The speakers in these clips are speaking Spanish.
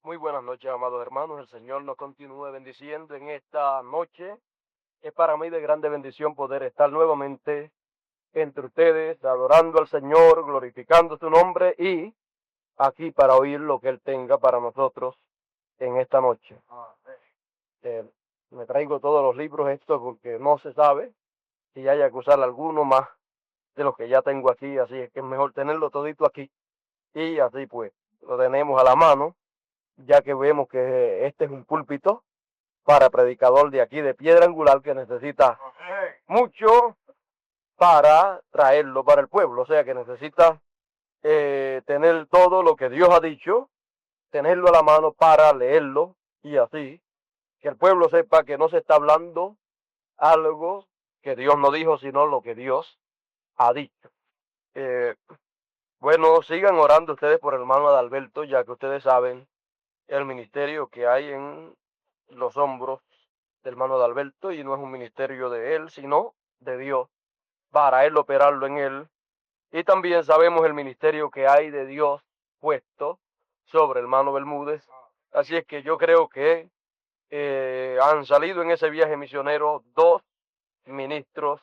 Muy buenas noches, amados hermanos. El Señor nos continúe bendiciendo en esta noche. Es para mí de grande bendición poder estar nuevamente entre ustedes, adorando al Señor, glorificando su nombre y aquí para oír lo que Él tenga para nosotros en esta noche. Eh, Me traigo todos los libros estos porque no se sabe si haya que usar alguno más de los que ya tengo aquí, así es que es mejor tenerlo todito aquí y así pues lo tenemos a la mano, ya que vemos que este es un púlpito para predicador de aquí de piedra angular que necesita mucho para traerlo para el pueblo, o sea que necesita tener todo lo que Dios ha dicho, tenerlo a la mano para leerlo y así que el pueblo sepa que no se está hablando algo que Dios no dijo, sino lo que Dios ha dicho. Eh, bueno, sigan orando ustedes por el hermano Adalberto, ya que ustedes saben el ministerio que hay en los hombros del hermano Adalberto y no es un ministerio de él, sino de Dios, para él operarlo en él. Y también sabemos el ministerio que hay de Dios puesto sobre el hermano Bermúdez. Así es que yo creo que han salido en ese viaje misionero dos ministros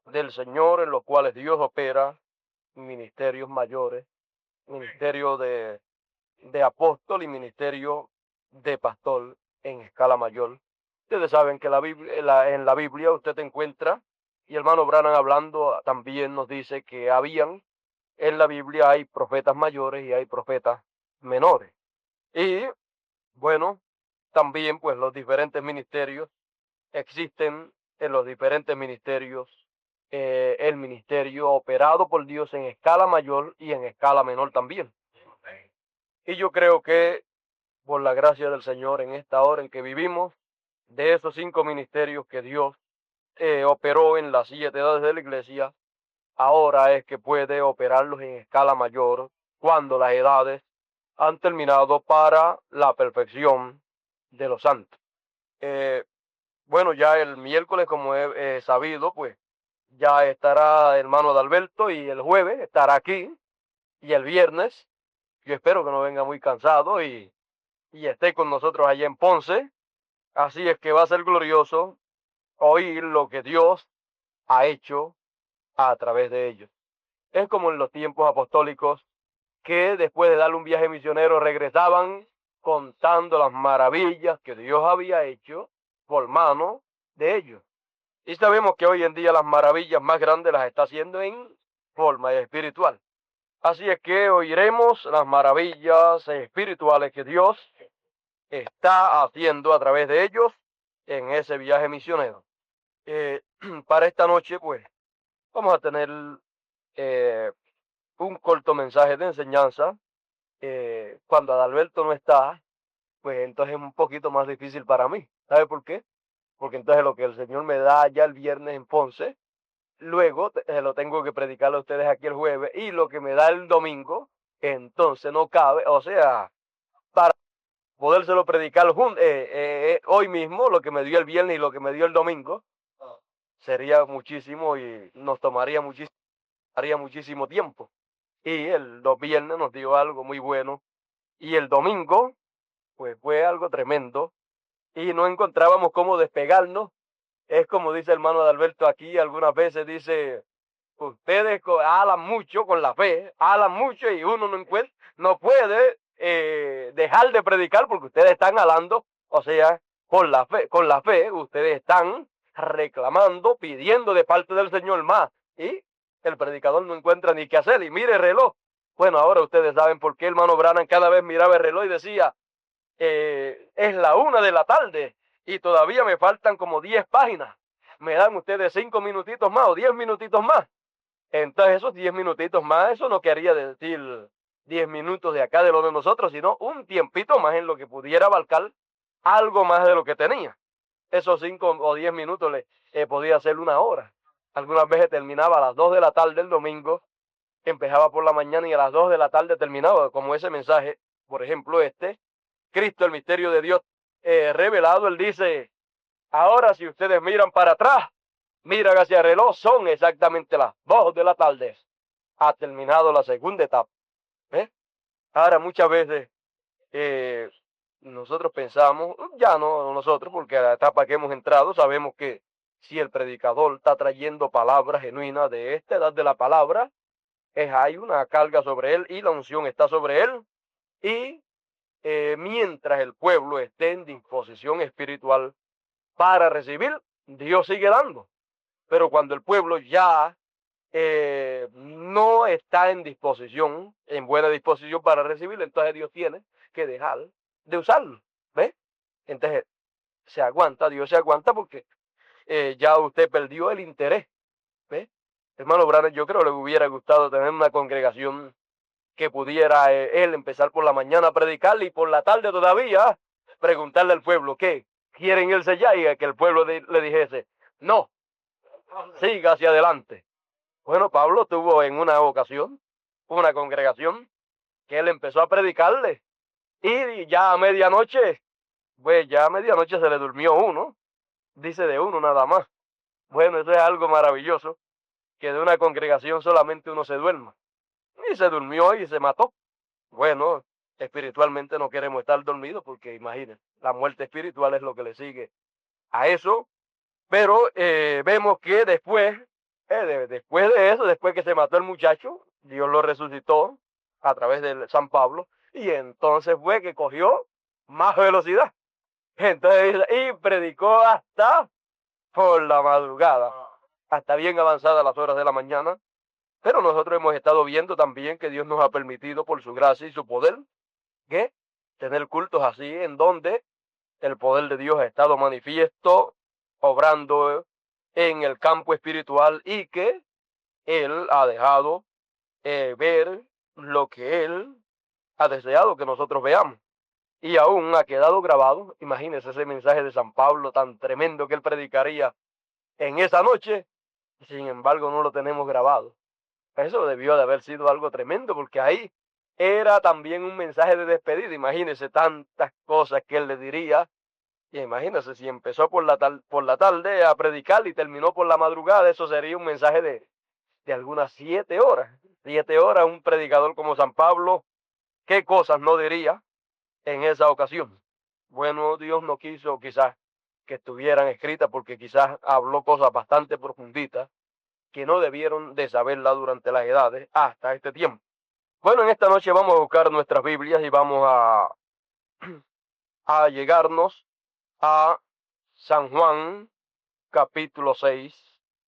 del Señor en los cuales Dios opera, ministerios mayores, ministerio de apóstol y ministerio de pastor en escala mayor. Ustedes saben que en la Biblia usted encuentra, y el hermano Branham hablando también nos dice que en la Biblia hay profetas mayores y hay profetas menores. Y bueno, también pues los diferentes ministerios existen en los diferentes ministerios, el ministerio operado por Dios en escala mayor y en escala menor también. Y yo creo que por la gracia del Señor en esta hora en que vivimos, de esos 5 ministerios que Dios operó en las 7 edades de la iglesia, ahora es que puede operarlos en escala mayor cuando las edades han terminado para la perfección de los santos. Eh, bueno, ya el miércoles, como he sabido, pues ya estará el hermano Adalberto y el jueves estará aquí y el viernes, yo espero que no venga muy cansado y esté con nosotros allá en Ponce. Así es que va a ser glorioso oír lo que Dios ha hecho a través de ellos. Es como en los tiempos apostólicos que después de darle un viaje misionero regresaban contando las maravillas que Dios había hecho por mano de ellos. Y sabemos que hoy en día las maravillas más grandes las está haciendo en forma espiritual. Así es que oiremos las maravillas espirituales que Dios está haciendo a través de ellos en ese viaje misionero. Eh, para esta noche, pues, vamos a tener eh, un corto mensaje de enseñanza. Cuando Adalberto no está, pues entonces es un poquito más difícil para mí. ¿Sabe por qué? Porque entonces lo que el Señor me da ya el viernes en Ponce, luego lo tengo que predicar a ustedes aquí el jueves, y lo que me da el domingo, entonces no cabe, o sea, para podérselo predicar hoy mismo, lo que me dio el viernes y lo que me dio el domingo, sería muchísimo y nos haría muchísimo tiempo. Y los viernes nos dio algo muy bueno y el domingo pues fue algo tremendo y no encontrábamos cómo despegarnos. Es como dice el hermano Adalberto aquí, algunas veces dice, ustedes hablan mucho con la fe, hablan mucho y uno no puede dejar de predicar porque ustedes están hablando, o sea, con la fe, ustedes están reclamando, pidiendo de parte del Señor más. Y el predicador no encuentra ni qué hacer y mire el reloj. Bueno, ahora ustedes saben por qué el hermano Branham cada vez miraba el reloj y decía, es la 1 de la tarde y todavía me faltan como 10 páginas. Me dan ustedes 5 minutitos más o 10 minutitos más. Entonces esos 10 minutitos más, eso no quería decir 10 minutos de acá de lo de nosotros, sino un tiempito más en lo que pudiera abarcar algo más de lo que tenía. Esos 5 o 10 minutos podía ser 1 hora. Algunas veces terminaba a las 2 de la tarde el domingo, empezaba por la mañana y a las 2 de la tarde terminaba, como ese mensaje, por ejemplo Cristo, el misterio de Dios revelado. Él dice, ahora si ustedes miran para atrás, miran hacia el reloj, son exactamente las 2 de la tarde. Ha terminado la segunda etapa. ¿Eh? Ahora muchas veces nosotros pensamos, ya no nosotros, porque a la etapa que hemos entrado sabemos que si el predicador está trayendo palabras genuinas de esta edad de la palabra, hay una carga sobre él y la unción está sobre él. Y mientras el pueblo esté en disposición espiritual para recibir, Dios sigue dando. Pero cuando el pueblo ya no está en disposición, en buena disposición para recibir, entonces Dios tiene que dejar de usarlo. ¿Ves? Entonces Dios se aguanta porque ya usted perdió el interés. ¿Ves? Hermano Branham, yo creo que le hubiera gustado tener una congregación que pudiera él empezar por la mañana a predicarle y por la tarde todavía preguntarle al pueblo qué quieren irse ya y que el pueblo le dijese, no, siga hacia adelante. Bueno, Pablo tuvo en una ocasión una congregación que él empezó a predicarle y ya a medianoche, pues ya a medianoche se le durmió uno, dice de uno nada más. Bueno, eso es algo maravilloso, que de una congregación solamente uno se duerma. Y se durmió y se mató. Bueno, espiritualmente no queremos estar dormidos porque imagínense, la muerte espiritual es lo que le sigue a eso. Pero vemos que después de eso, después que se mató el muchacho, Dios lo resucitó a través de San Pablo y entonces fue que cogió más velocidad. Entonces, y predicó hasta por la madrugada, hasta bien avanzadas las horas de la mañana. Pero nosotros hemos estado viendo también que Dios nos ha permitido por su gracia y su poder que tener cultos así en donde el poder de Dios ha estado manifiesto, obrando en el campo espiritual y que Él ha dejado ver lo que Él ha deseado que nosotros veamos. Y aún ha quedado grabado, imagínense ese mensaje de San Pablo tan tremendo que él predicaría en esa noche, sin embargo no lo tenemos grabado. Eso debió de haber sido algo tremendo porque ahí era también un mensaje de despedida. Imagínense tantas cosas que él le diría. Y imagínense si empezó por la tarde a predicar y terminó por la madrugada, eso sería un mensaje de algunas 7 horas. 7 horas, un predicador como San Pablo, ¿qué cosas no diría en esa ocasión? Bueno, Dios no quiso quizás que estuvieran escritas porque quizás habló cosas bastante profunditas que no debieron de saberla durante las edades hasta este tiempo. Bueno, en esta noche vamos a buscar nuestras Biblias y vamos a llegarnos a San Juan capítulo 6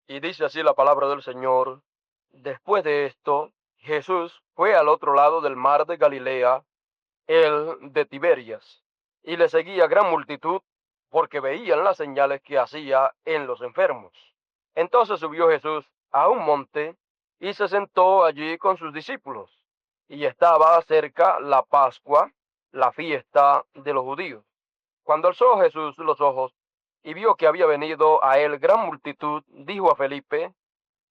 y dice así la palabra del Señor. Después de esto, Jesús fue al otro lado del mar de Galilea, el de Tiberias, y le seguía gran multitud porque veían las señales que hacía en los enfermos. Entonces subió Jesús a un monte y se sentó allí con sus discípulos. Y estaba cerca la Pascua, la fiesta de los judíos. Cuando alzó Jesús los ojos y vio que había venido a él gran multitud, dijo a Felipe,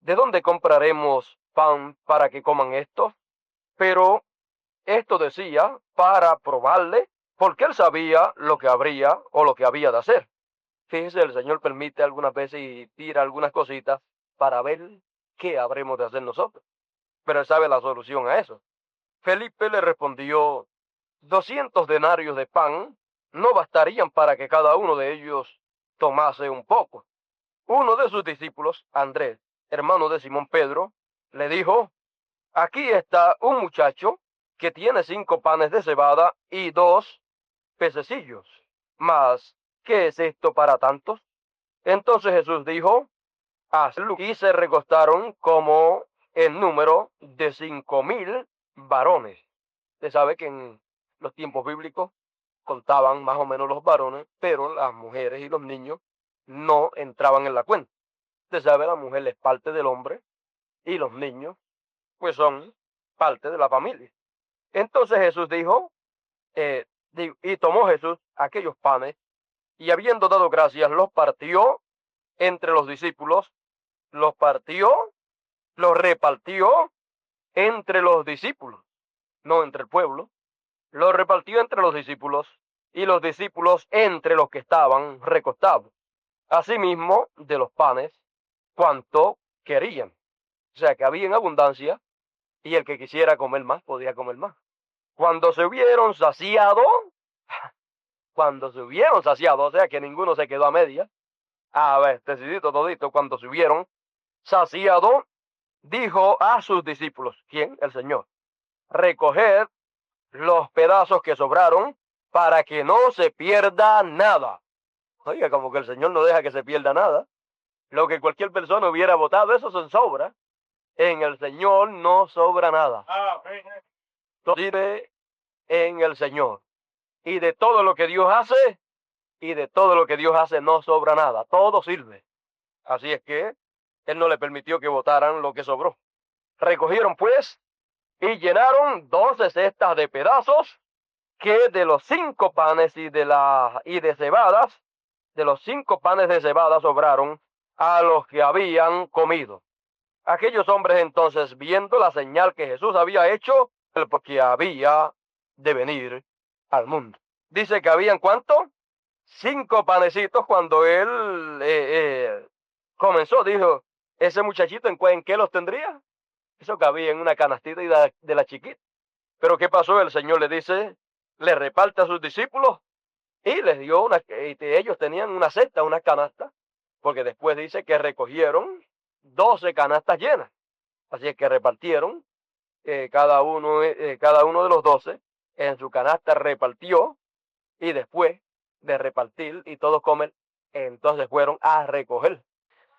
¿de dónde compraremos pan para que coman estos? Pero esto decía para probarle, porque él sabía lo que habría o lo que había de hacer. Fíjese, el Señor permite algunas veces y tira algunas cositas para ver qué habremos de hacer nosotros. Pero él sabe la solución a eso. Felipe le respondió, 200 denarios de pan no bastarían para que cada uno de ellos tomase un poco. Uno de sus discípulos, Andrés, hermano de Simón Pedro, le dijo, aquí está un muchacho que tiene 5 panes de cebada y 2 pececillos. Mas, ¿qué es esto para tantos? Entonces Jesús dijo, hazlo. Y se recostaron como en número de 5.000 varones. Usted sabe que en los tiempos bíblicos contaban más o menos los varones, pero las mujeres y los niños no entraban en la cuenta. Usted sabe, la mujer es parte del hombre y los niños pues son parte de la familia. Entonces Jesús dijo, y tomó Jesús aquellos panes y habiendo dado gracias los partió entre los discípulos, los partió, los repartió entre los discípulos, no entre el pueblo, los repartió entre los discípulos y los discípulos entre los que estaban recostados. Asimismo, de los panes, cuanto querían. O sea que había en abundancia y el que quisiera comer más podía comer más. Cuando se hubieron saciado, cuando se hubieron saciado, o sea que ninguno se quedó a media, a ver, decidito todito, cuando se hubieron saciado, dijo a sus discípulos, ¿quién? El Señor, recoged los pedazos que sobraron para que no se pierda nada. Oiga, como que el Señor no deja que se pierda nada. Lo que cualquier persona hubiera votado, eso son sobra. En el Señor no sobra nada. Todo sirve en el Señor. Y de todo lo que Dios hace, no sobra nada. Todo sirve. Así es que Él no le permitió que votaran lo que sobró. Recogieron pues y llenaron 12 cestas de pedazos que de los 5 panes y de cebadas, de los 5 panes de cebada sobraron a los que habían comido. Aquellos hombres entonces, viendo la señal que Jesús había hecho, porque había de venir al mundo. Dice que habían, ¿cuánto? 5 panecitos cuando él comenzó. Dijo, ese muchachito, ¿en qué los tendría? Eso cabía en una canastita y de la chiquita. Pero ¿qué pasó? El Señor le dice, le reparte a sus discípulos y les dio ellos tenían una cesta, una canasta, porque después dice que recogieron 12 canastas llenas. Así es que repartieron, cada uno de los 12 en su canasta repartió, y después de repartir y todos comer, entonces fueron a recoger.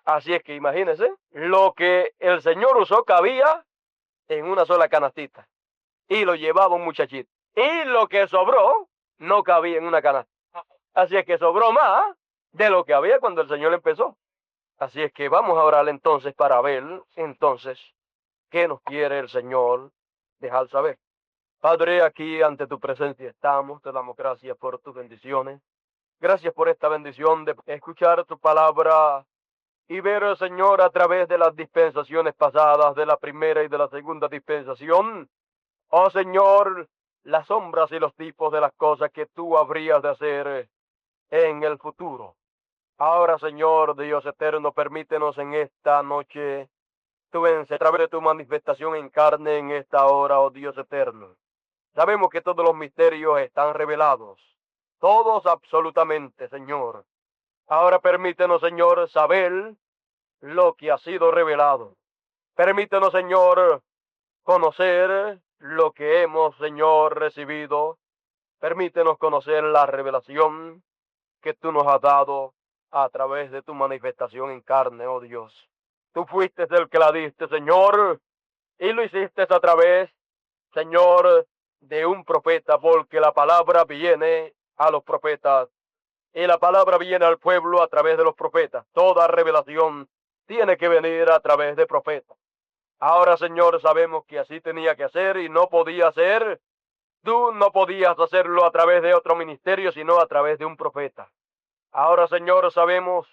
Así es que imagínense, lo que el Señor usó cabía en una sola canastita y lo llevaba un muchachito. Y lo que sobró no cabía en una canasta. Así es que sobró más de lo que había cuando el Señor empezó. Así es que vamos a orar entonces para ver entonces qué nos quiere el Señor dejar saber. Padre, aquí ante tu presencia estamos, te damos gracias por tus bendiciones. Gracias por esta bendición de escuchar tu palabra y ver, Señor, a través de las dispensaciones pasadas, de la primera y de la segunda dispensación, oh Señor, las sombras y los tipos de las cosas que tú habrías de hacer en el futuro. Ahora, Señor Dios eterno, permítenos en esta noche a través de tu manifestación en carne en esta hora, oh Dios eterno. Sabemos que todos los misterios están revelados, todos absolutamente, Señor. Ahora permítenos, Señor, saber lo que ha sido revelado. Permítenos, Señor, conocer lo que hemos, Señor, recibido. Permítenos conocer la revelación que tú nos has dado a través de tu manifestación en carne, oh Dios. Tú fuiste el que la diste, Señor, y lo hiciste a través, Señor, de un profeta, porque la palabra viene a los profetas y la palabra viene al pueblo a través de los profetas. Toda revelación tiene que venir a través de profetas. Ahora, Señor, sabemos que así tenía que hacer y no podía ser. Tú no podías hacerlo a través de otro ministerio, sino a través de un profeta. Ahora, Señor, sabemos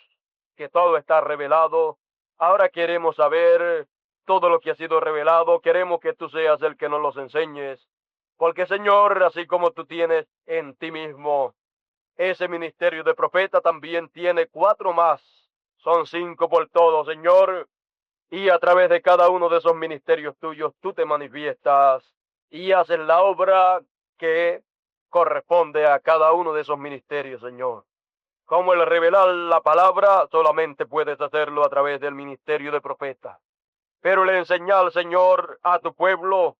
que todo está revelado. Ahora queremos saber todo lo que ha sido revelado. Queremos que tú seas el que nos los enseñes. Porque, Señor, así como tú tienes en ti mismo ese ministerio de profeta, también tiene 4 más. Son 5 por todo, Señor. Y a través de cada uno de esos ministerios tuyos, tú te manifiestas y haces la obra que corresponde a cada uno de esos ministerios, Señor. Como el revelar la palabra, solamente puedes hacerlo a través del ministerio de profeta. Pero el enseñar, Señor, a tu pueblo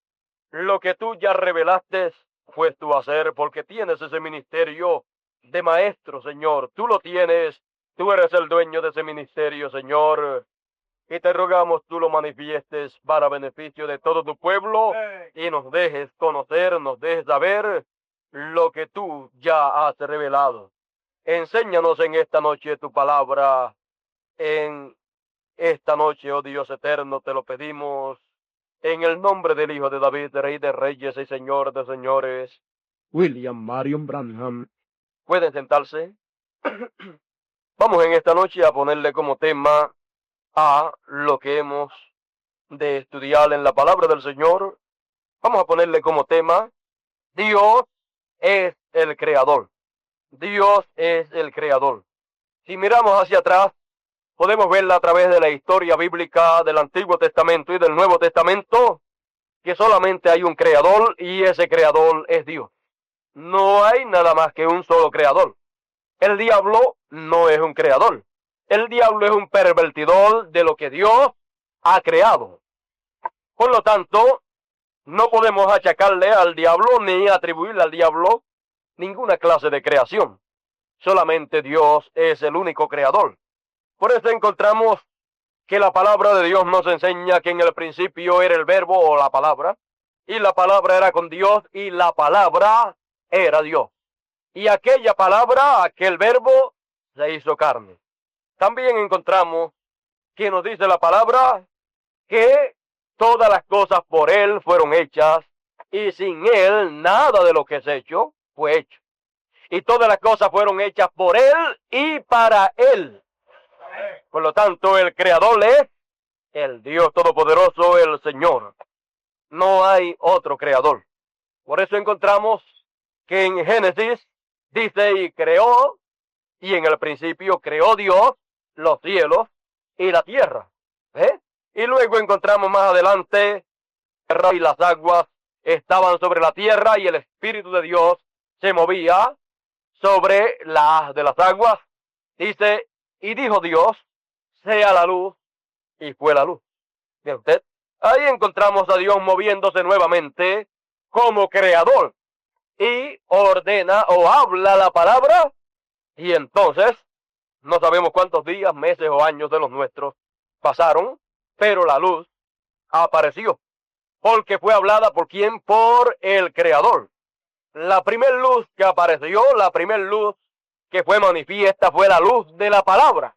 lo que tú ya revelaste, pues tú hacer, porque tienes ese ministerio de maestro, Señor. Tú lo tienes, tú eres el dueño de ese ministerio, Señor. Y te rogamos tú lo manifiestes para beneficio de todo tu pueblo y nos dejes conocer, nos dejes saber lo que tú ya has revelado. Enséñanos en esta noche tu palabra. En esta noche, oh Dios eterno, te lo pedimos en el nombre del Hijo de David, Rey de Reyes y Señor de Señores, William Marion Branham. ¿Pueden sentarse? Vamos en esta noche a ponerle como tema a lo que hemos de estudiar en la palabra del Señor. Vamos a ponerle como tema, Dios es el Creador. Dios es el Creador. Si miramos hacia atrás, podemos verla a través de la historia bíblica del Antiguo Testamento y del Nuevo Testamento, que solamente hay un Creador y ese Creador es Dios. no hay nada más que un solo creador. El diablo no es un creador. El diablo es un pervertidor de lo que Dios ha creado. Por lo tanto, no podemos achacarle al diablo ni atribuirle al diablo ninguna clase de creación. Solamente Dios es el único creador. Por eso encontramos que la palabra de Dios nos enseña que en el principio era el verbo o la palabra, y la palabra era con Dios, y la palabra era Dios. Y aquella palabra, aquel verbo, se hizo carne. También encontramos que nos dice la palabra que todas las cosas por Él fueron hechas, y sin Él nada de lo que es hecho fue hecho. Y todas las cosas fueron hechas por Él y para Él. Por lo tanto, el Creador es el Dios Todopoderoso, el Señor. No hay otro Creador. Por eso encontramos que en Génesis dice, y creó, y en el principio creó Dios los cielos y la tierra. Y luego encontramos más adelante, y las aguas estaban sobre la tierra, y el Espíritu de Dios se movía sobre las de las aguas. Dice, y dijo Dios, sea la luz, y fue la luz. ¿Ve usted? Ahí encontramos a Dios moviéndose nuevamente como creador, y ordena o habla la palabra, y entonces no sabemos cuántos días, meses o años de los nuestros pasaron, pero la luz apareció, porque fue hablada ¿por quién? Por el Creador. La primer luz que apareció, la primer luz que fue manifiesta fue la luz de la palabra.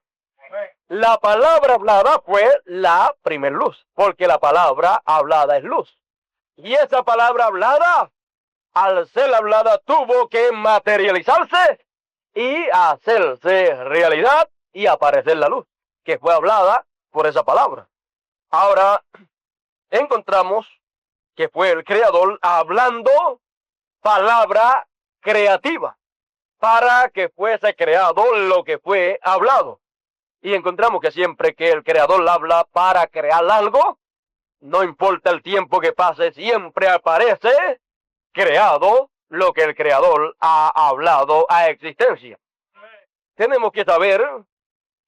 La palabra hablada fue la primer luz, porque la palabra hablada es luz. Y esa palabra hablada, al ser hablada, tuvo que materializarse y hacerse realidad y aparecer la luz, que fue hablada por esa palabra. Ahora encontramos que fue el Creador hablando palabra creativa para que fuese creado lo que fue hablado. Y encontramos que siempre que el Creador habla para crear algo, no importa el tiempo que pase, siempre aparece creado lo que el Creador ha hablado a existencia. Tenemos que saber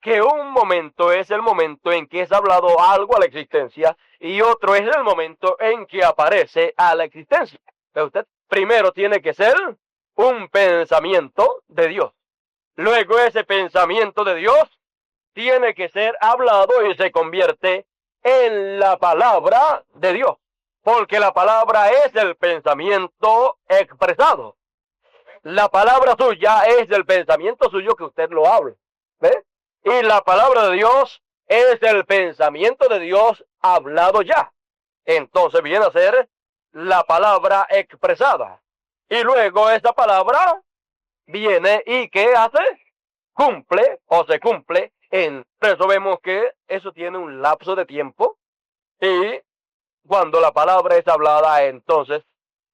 que un momento es el momento en que es hablado algo a la existencia y otro es el momento en que aparece a la existencia. ¿Ve usted? Primero tiene que ser un pensamiento de Dios. Luego ese pensamiento de Dios tiene que ser hablado y se convierte en la palabra de Dios. Porque la palabra es el pensamiento expresado. La palabra suya es el pensamiento suyo que usted lo hable. ¿Ve? Y la palabra de Dios es el pensamiento de Dios hablado ya. Entonces viene a ser la palabra expresada. Y luego esa palabra viene y ¿qué hace? Cumple o se cumple. Por eso vemos que eso tiene un lapso de tiempo. Y cuando la palabra es hablada, entonces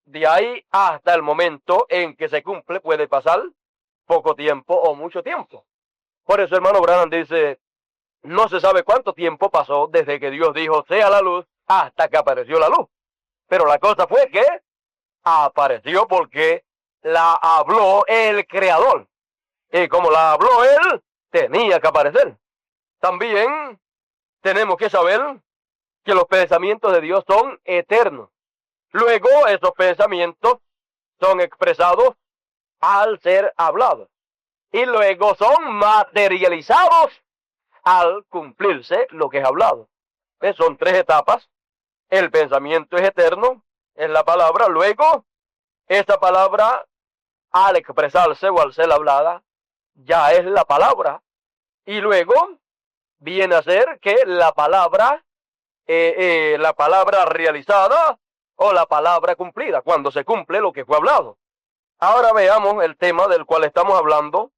de ahí hasta el momento en que se cumple puede pasar poco tiempo o mucho tiempo. Por eso hermano Branham dice, no se sabe cuánto tiempo pasó desde que Dios dijo sea la luz hasta que apareció la luz. Pero la cosa fue que apareció porque la habló el Creador. Y como la habló Él, tenía que aparecer. También tenemos que saber que los pensamientos de Dios son eternos. Luego esos pensamientos son expresados al ser hablados. Y luego son materializados al cumplirse lo que es hablado. ¿Ves? Son tres etapas. El pensamiento es eterno, es la palabra. Luego, esa palabra, al expresarse o al ser hablada, ya es la palabra. Y luego, viene a ser que la palabra realizada o la palabra cumplida, cuando se cumple lo que fue hablado. Ahora veamos el tema del cual estamos hablando.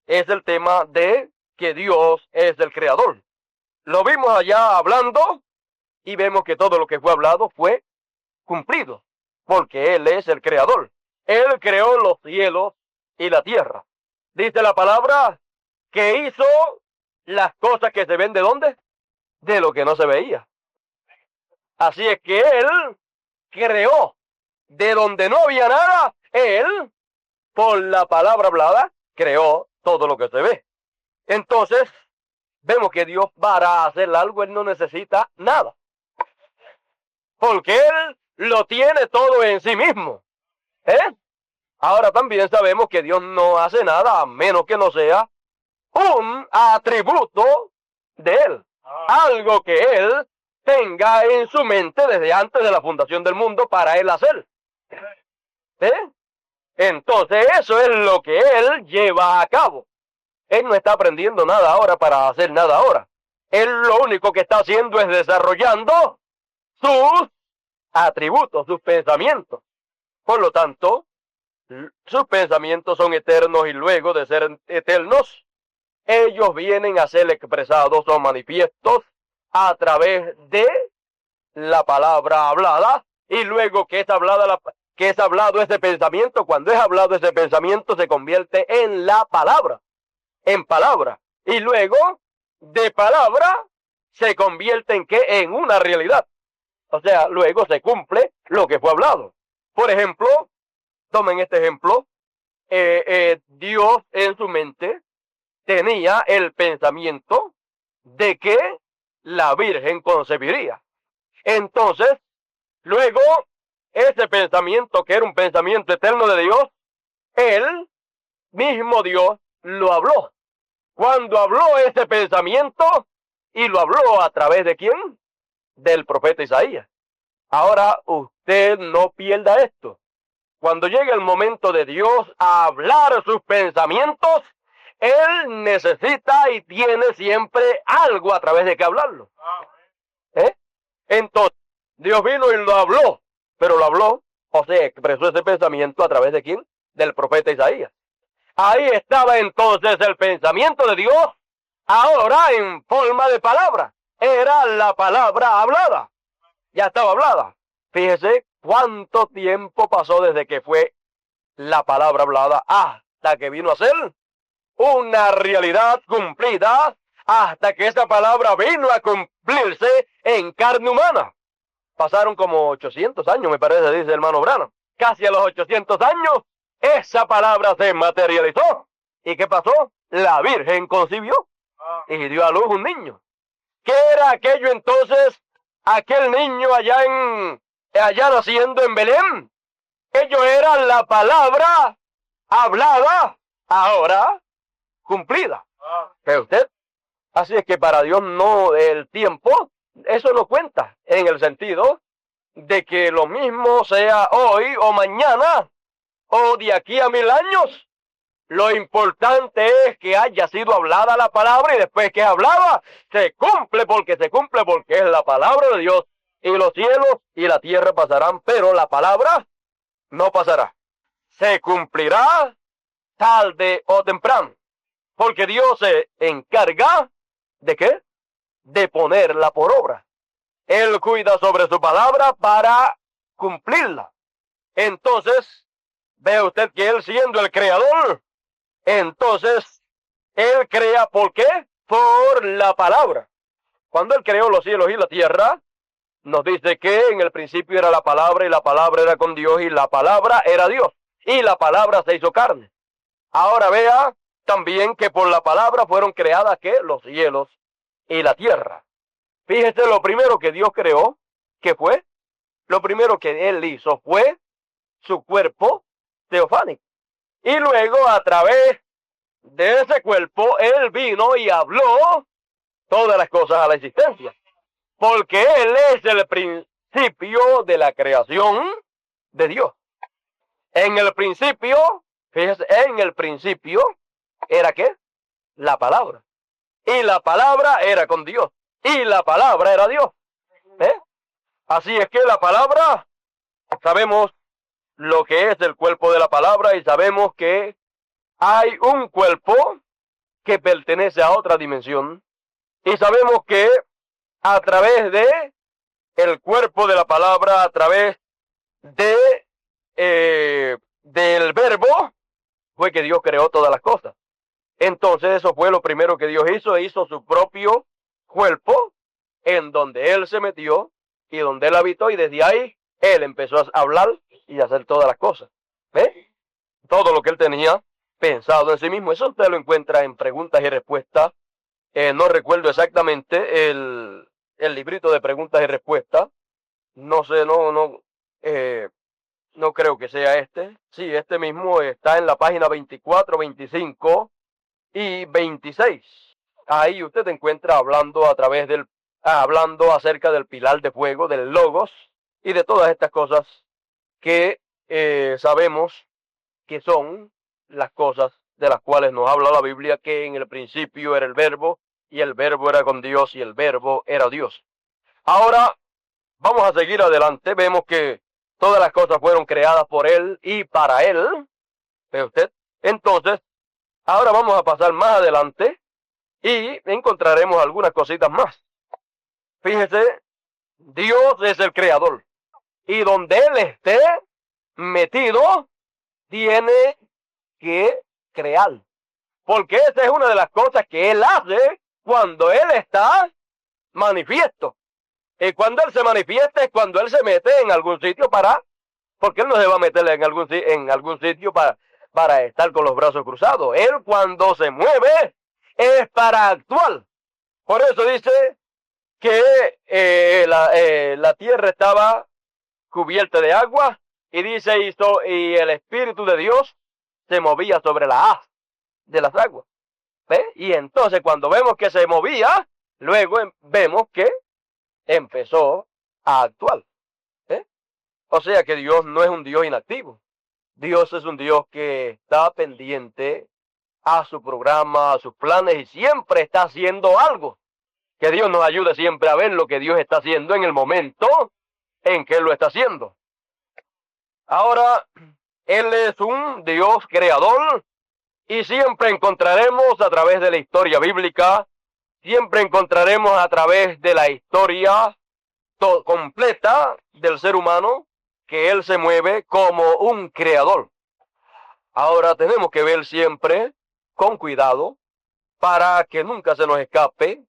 Es el tema de que Dios es el Creador. Lo vimos allá hablando y vemos que todo lo que fue hablado fue cumplido, porque Él es el Creador. Él creó los cielos y la tierra. Dice la palabra que hizo las cosas que se ven ¿de dónde? De lo que no se veía. Así es que Él creó de donde no había nada. Él por la palabra hablada, creó todo lo que se ve. Entonces, vemos que Dios para hacer algo, Él no necesita nada. Porque Él lo tiene todo en sí mismo. Ahora también sabemos que Dios no hace nada a menos que no sea un atributo de Él. Algo que Él tenga en su mente desde antes de la fundación del mundo para Él hacer. Entonces eso es lo que Él lleva a cabo. Él no está aprendiendo nada ahora para hacer nada ahora. Él lo único que está haciendo es desarrollando sus atributos, sus pensamientos. Por lo tanto, sus pensamientos son eternos y luego de ser eternos, ellos vienen a ser expresados o manifiestos a través de la palabra hablada, y luego que es hablado ese pensamiento, cuando es hablado ese pensamiento se convierte en la palabra, en palabra, y luego de palabra se convierte en ¿qué? En una realidad. O sea, luego se cumple lo que fue hablado. Por ejemplo, tomen este ejemplo, Dios en su mente tenía el pensamiento de que la Virgen concebiría. Entonces, luego, ese pensamiento, que era un pensamiento eterno de Dios, Él mismo Dios lo habló. Cuando habló ese pensamiento, y lo habló a través de ¿quién? Del profeta Isaías. Ahora, usted no pierda esto. Cuando llegue el momento de Dios a hablar sus pensamientos, Él necesita y tiene siempre algo a través de que hablarlo. Entonces, Dios vino y lo habló, pero lo habló, o sea, expresó ese pensamiento a través de ¿quién? Del profeta Isaías. Ahí estaba entonces el pensamiento de Dios, ahora en forma de palabra. Era la palabra hablada. Ya estaba hablada. Fíjese cuánto tiempo pasó desde que fue la palabra hablada hasta que vino a ser una realidad cumplida, hasta que esa palabra vino a cumplirse en carne humana. Pasaron como 800 años, me parece, dice el hermano Branham. Casi a los 800 años, esa palabra se materializó. ¿Y qué pasó? La Virgen concibió y dio a luz un niño. ¿Qué era aquello entonces? Aquel niño allá naciendo en Belén. Ello era la palabra hablada, ahora cumplida. ¿Ve usted? Así es que para Dios no, el tiempo, eso no cuenta, en el sentido de que lo mismo sea hoy o mañana, o de aquí a 1000 años. Lo importante es que haya sido hablada la palabra, y después que es hablada, se cumple porque es la palabra de Dios. Y los cielos y la tierra pasarán, pero la palabra no pasará. Se cumplirá tarde o temprano, porque Dios se encarga ¿de qué? De ponerla por obra. Él cuida sobre su palabra para cumplirla. Entonces, ve usted que Él, siendo el creador, entonces Él crea, ¿por qué? Por la palabra. Cuando Él creó los cielos y la tierra, nos dice que en el principio era la palabra, y la palabra era con Dios, y la palabra era Dios, y la palabra se hizo carne. Ahora vea también que por la palabra fueron creadas ¿qué? Los cielos y la tierra. Fíjese, lo primero que Dios creó, ¿qué fue? Lo primero que Él hizo fue su cuerpo teofánico. Y luego, a través de ese cuerpo, Él vino y habló todas las cosas a la existencia. Porque Él es el principio de la creación de Dios. En el principio, fíjese, en el principio, ¿era qué? La palabra. Y la palabra era con Dios. Y la palabra era Dios. Así es que la palabra, sabemos lo que es el cuerpo de la palabra, y sabemos que hay un cuerpo que pertenece a otra dimensión. Y sabemos que a través de el cuerpo de la palabra, a través de del verbo, fue que Dios creó todas las cosas. Entonces eso fue lo primero que Dios hizo su propio cuerpo, en donde Él se metió y donde Él habitó, y desde ahí Él empezó a hablar y a hacer todas las cosas. todo lo que él tenía pensado en sí mismo. Eso usted lo encuentra en preguntas y respuestas. No recuerdo exactamente el librito de preguntas y respuestas. No sé, no creo que sea este. Sí, este mismo está en la página 24, 25 y 26. Ahí usted encuentra hablando acerca del pilar de fuego, del logos y de todas estas cosas que sabemos que son las cosas de las cuales nos habla la Biblia, que en el principio era el verbo, y el verbo era con Dios, y el verbo era Dios. Ahora vamos a seguir adelante. Vemos que todas las cosas fueron creadas por Él y para Él. ¿Ve usted? Entonces, ahora vamos a pasar más adelante y encontraremos algunas cositas más. Fíjese, Dios es el creador. Y donde Él esté metido, tiene que crear. Porque esa es una de las cosas que Él hace cuando Él está manifiesto. Y cuando Él se manifiesta es cuando Él se mete en algún sitio porque Él no se va a meter en algún sitio para estar con los brazos cruzados. Él cuando se mueve es para actuar. Por eso dice que la tierra estaba cubierta de agua y dice y el Espíritu de Dios se movía sobre la haz de las aguas. ¿Ve? Y entonces cuando vemos que se movía, luego vemos que empezó a actuar. ¿Eh? O sea que Dios no es un Dios inactivo. Dios es un Dios que está pendiente a su programa, a sus planes y siempre está haciendo algo. Que Dios nos ayude siempre a ver lo que Dios está haciendo en el momento en que Él lo está haciendo. Ahora, Él es un Dios creador y siempre encontraremos a través de la historia bíblica, siempre encontraremos a través de la historia completa del ser humano que Él se mueve como un creador. Ahora tenemos que ver siempre con cuidado para que nunca se nos escape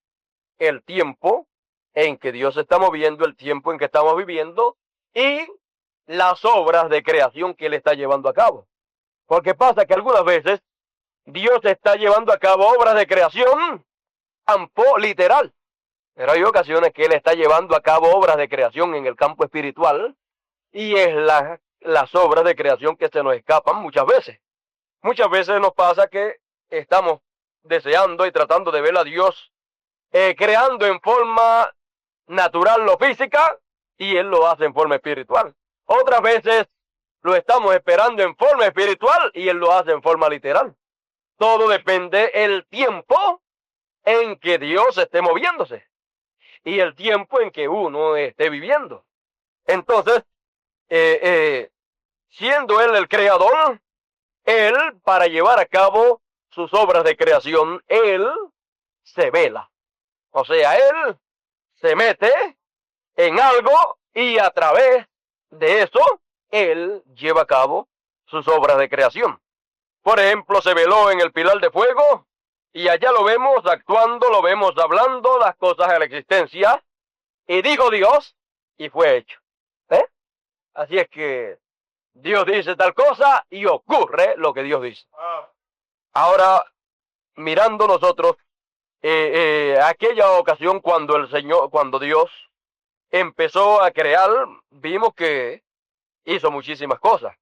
el tiempo en que Dios se está moviendo, el tiempo en que estamos viviendo y las obras de creación que Él está llevando a cabo. Porque pasa que algunas veces Dios está llevando a cabo obras de creación campo literal, pero hay ocasiones que Él está llevando a cabo obras de creación en el campo espiritual y es las obras de creación que se nos escapan muchas veces. Muchas veces nos pasa que estamos deseando y tratando de ver a Dios creando en forma natural o física y Él lo hace en forma espiritual. Otras veces lo estamos esperando en forma espiritual y Él lo hace en forma literal. Todo depende del tiempo en que Dios esté moviéndose y el tiempo en que uno esté viviendo. Entonces, siendo Él el creador, Él, para llevar a cabo sus obras de creación, Él se vela. O sea, Él se mete en algo y a través de eso, Él lleva a cabo sus obras de creación. Por ejemplo, se veló en el pilar de fuego y allá lo vemos actuando, lo vemos hablando las cosas a la existencia y dijo Dios y fue hecho. ¿Eh? Así es que Dios dice tal cosa y ocurre lo que Dios dice. Ahora, mirando nosotros aquella ocasión cuando Dios empezó a crear, vimos que hizo muchísimas cosas.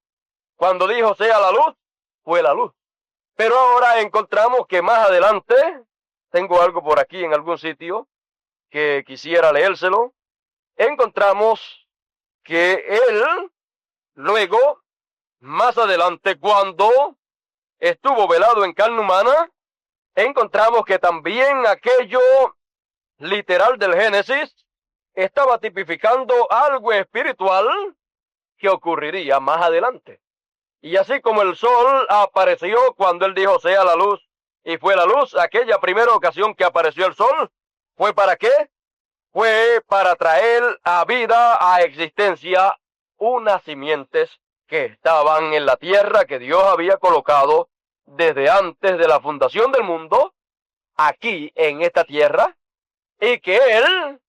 Cuando dijo sea la luz, fue la luz. Pero ahora encontramos que más adelante, tengo algo por aquí en algún sitio que quisiera leérselo, encontramos que Él, luego, más adelante, cuando estuvo velado en carne humana, encontramos que también aquello literal del Génesis estaba tipificando algo espiritual que ocurriría más adelante. Y así como el sol apareció cuando Él dijo sea la luz y fue la luz, aquella primera ocasión que apareció el sol, ¿fue para qué? Fue para traer a vida, a existencia, unas simientes que estaban en la tierra que Dios había colocado desde antes de la fundación del mundo, aquí en esta tierra, y que Él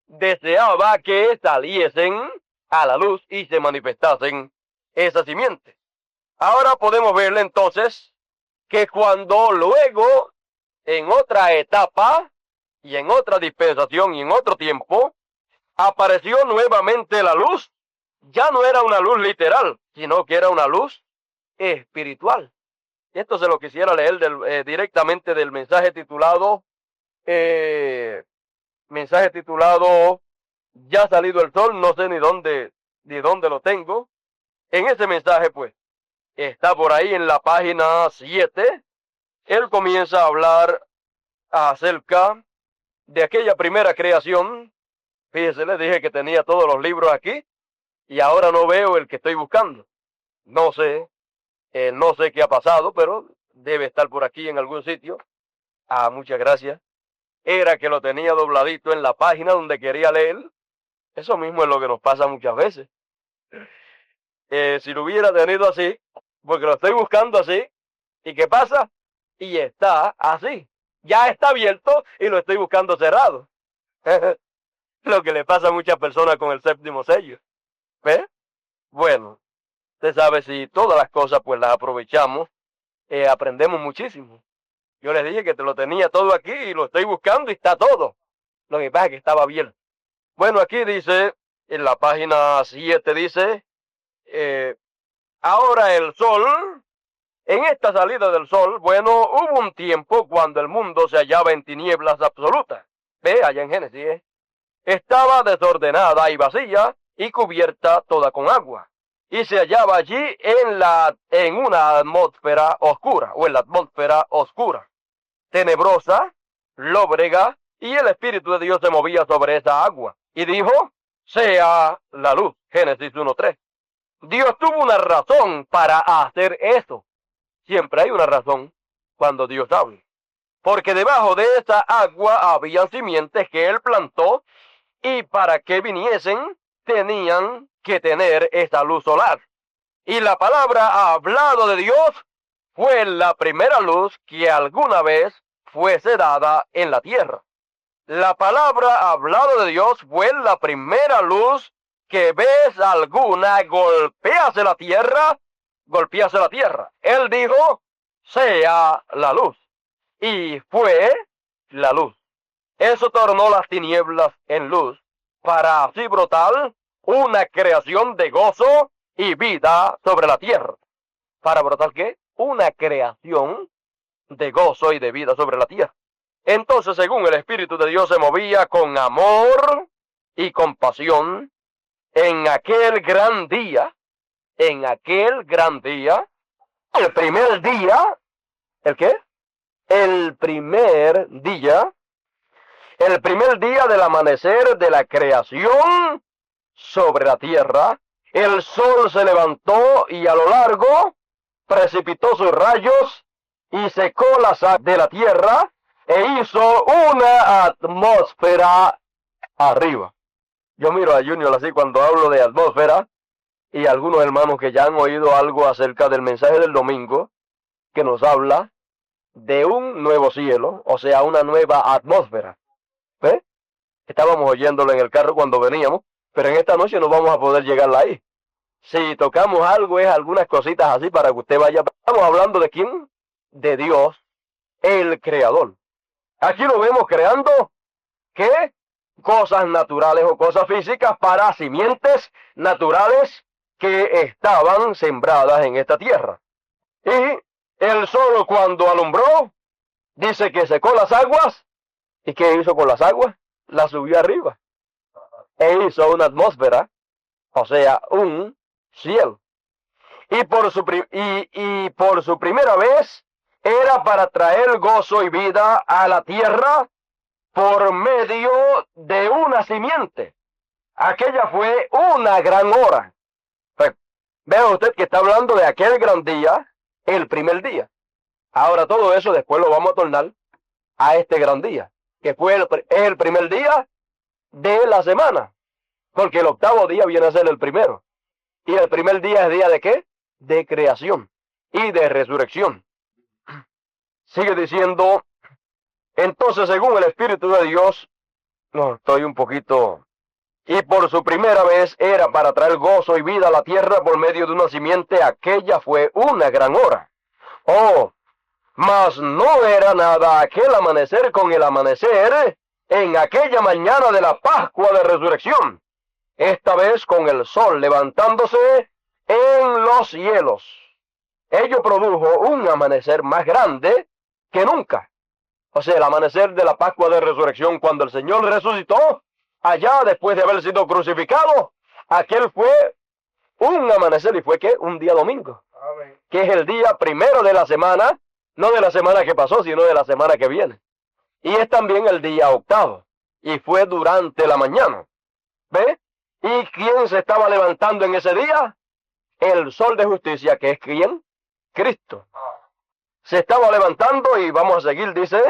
deseaba que saliesen a la luz y se manifestasen esas simientes. Ahora podemos ver entonces que cuando luego, en otra etapa, y en otra dispensación, y en otro tiempo, apareció nuevamente la luz, ya no era una luz literal, sino que era una luz espiritual. Esto se lo quisiera leer directamente del mensaje titulado, Ya ha salido el sol, no sé ni dónde lo tengo. En ese mensaje, pues, está por ahí en la página 7. Él comienza a hablar acerca de aquella primera creación. Fíjese, les dije que tenía todos los libros aquí y ahora no veo el que estoy buscando. No sé qué ha pasado, pero debe estar por aquí en algún sitio. Muchas gracias. Era que lo tenía dobladito en la página donde quería leer. Eso mismo es lo que nos pasa muchas veces. Si lo hubiera tenido así, porque lo estoy buscando así, ¿y qué pasa? Y está así. Ya está abierto y lo estoy buscando cerrado. Lo que le pasa a muchas personas con el séptimo sello. ¿Ve? Bueno, usted sabe, si todas las cosas pues las aprovechamos, aprendemos muchísimo. Yo les dije que te lo tenía todo aquí y lo estoy buscando y está todo. Lo que pasa es que estaba abierto. Bueno, aquí dice, en la página 7 dice, ahora el sol, en esta salida del sol, bueno, hubo un tiempo cuando el mundo se hallaba en tinieblas absolutas. Ve, allá en Génesis, estaba desordenada y vacía y cubierta toda con agua. Y se hallaba allí en una atmósfera oscura, o en la atmósfera oscura, tenebrosa, lóbrega, y el Espíritu de Dios se movía sobre esa agua. Y dijo, sea la luz. Génesis 1:3. Dios tuvo una razón para hacer eso. Siempre hay una razón cuando Dios habla. Porque debajo de esa agua había simientes que Él plantó, y para que viniesen tenían que tener esa luz solar. Y la palabra hablado de Dios fue la primera luz que alguna vez fuese dada en la tierra. La palabra hablado de Dios fue la primera luz que vez alguna golpease la tierra. Él dijo, sea la luz. Y fue la luz. Eso tornó las tinieblas en luz, para así brotar una creación de gozo y vida sobre la tierra. ¿Para brotar qué? Una creación de gozo y de vida sobre la tierra. Entonces, según el Espíritu de Dios se movía con amor y compasión en aquel gran día, el primer día, ¿el qué? El primer día del amanecer de la creación sobre la tierra, el sol se levantó y a lo largo precipitó sus rayos y secó las aguas de la tierra e hizo una atmósfera arriba. Yo miro a Junior así cuando hablo de atmósfera, y algunos hermanos que ya han oído algo acerca del mensaje del domingo, que nos habla de un nuevo cielo, o sea, una nueva atmósfera. ¿Ve? Estábamos oyéndolo en el carro cuando veníamos, pero en esta noche no vamos a poder llegar ahí. Si tocamos algo, es algunas cositas así para que usted vaya. Estamos hablando de quién? De Dios, el Creador. Aquí lo vemos creando, ¿qué? Cosas naturales o cosas físicas para simientes naturales que estaban sembradas en esta tierra. Y el sol, cuando alumbró, dice que secó las aguas. ¿Y qué hizo con las aguas? Las subió arriba. E hizo una atmósfera, o sea, un cielo. Y por su primera vez era para traer gozo y vida a la tierra por medio de una simiente. Aquella fue una gran hora. Vea usted que está hablando de aquel gran día, el primer día. Ahora todo eso después lo vamos a tornar a este gran día, que fue el primer día de la semana, porque el octavo día viene a ser el primero. Y el primer día es día de ¿qué? De creación y de resurrección. Sigue diciendo, entonces según el Espíritu de Dios, no, estoy un poquito y por su primera vez era para traer gozo y vida a la tierra por medio de una simiente, aquella fue una gran hora. Oh, mas no era nada aquel amanecer con el amanecer en aquella mañana de la Pascua de Resurrección, esta vez con el sol levantándose en los cielos. Ello produjo un amanecer más grande que nunca. O sea, el amanecer de la Pascua de Resurrección, cuando el Señor resucitó, allá después de haber sido crucificado, aquel fue un amanecer, y fue ¿qué? Un día domingo. Amén. Que es el día primero de la semana, no de la semana que pasó, sino de la semana que viene. Y es también el día octavo, y fue durante la mañana. ¿Ve? ¿Y quién se estaba levantando en ese día? El sol de justicia, que es ¿quién? Cristo. Se estaba levantando, y vamos a seguir, dice,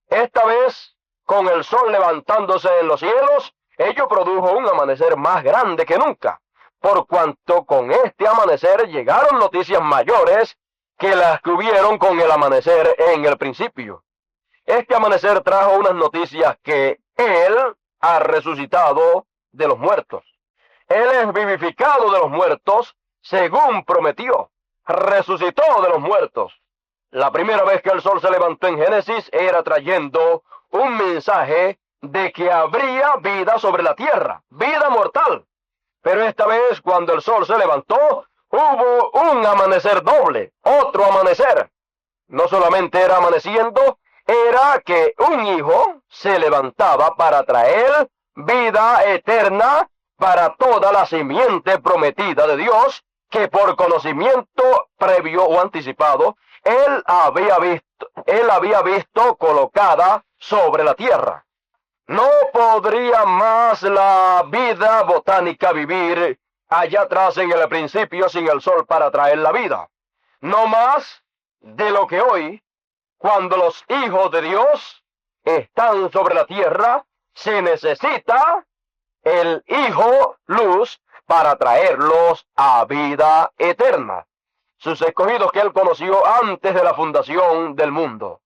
esta vez con el sol levantándose en los cielos, ello produjo un amanecer más grande que nunca, por cuanto con este amanecer llegaron noticias mayores que las que hubieron con el amanecer en el principio. Este amanecer trajo unas noticias que Él ha resucitado de los muertos. Él es vivificado de los muertos, según prometió. Resucitó de los muertos. La primera vez que el sol se levantó en Génesis era trayendo un mensaje de que habría vida sobre la tierra, vida mortal. Pero esta vez, cuando el sol se levantó, hubo un amanecer doble, otro amanecer. No solamente era amaneciendo, era que un hijo se levantaba para traer vida eterna para toda la simiente prometida de Dios, que por conocimiento previo o anticipado, él había visto colocada sobre la tierra. No podría más la vida botánica vivir allá atrás en el principio sin el sol para traer la vida. No más de lo que hoy, cuando los hijos de Dios están sobre la tierra, se necesita el Hijo Luz para traerlos a vida eterna. Sus escogidos que Él conoció antes de la fundación del mundo.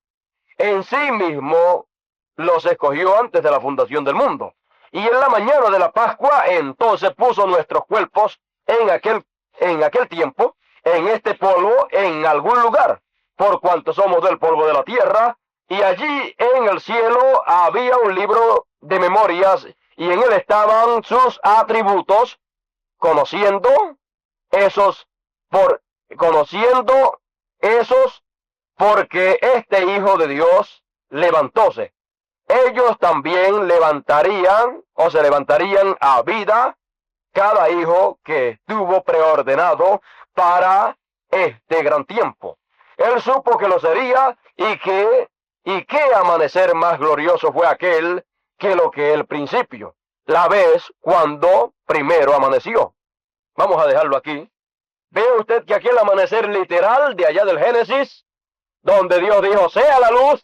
En sí mismo los escogió antes de la fundación del mundo. Y en la mañana de la Pascua, entonces puso nuestros cuerpos en aquel tiempo, en este polvo, en algún lugar, por cuanto somos del polvo de la tierra, y allí en el cielo había un libro de memorias, y en él estaban sus atributos, conociendo esos porque este Hijo de Dios levantóse. Ellos también se levantarían a vida cada hijo que estuvo preordenado para este gran tiempo. Él supo que lo sería y qué amanecer más glorioso fue aquel que lo que el principio, la vez cuando primero amaneció. Vamos a dejarlo aquí. Ve usted que aquí el amanecer literal de allá del Génesis, donde Dios dijo, sea la luz,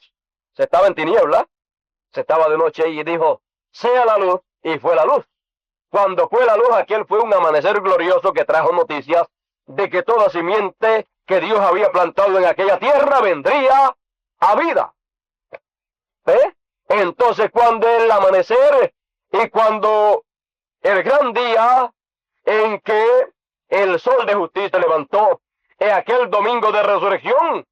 se estaba en tiniebla, se estaba de noche y dijo, sea la luz, y fue la luz. Cuando fue la luz, aquel fue un amanecer glorioso que trajo noticias de que toda simiente que Dios había plantado en aquella tierra vendría a vida. ¿Eh? Entonces, cuando el amanecer y cuando el gran día en que el sol de justicia levantó en aquel domingo de resurrección,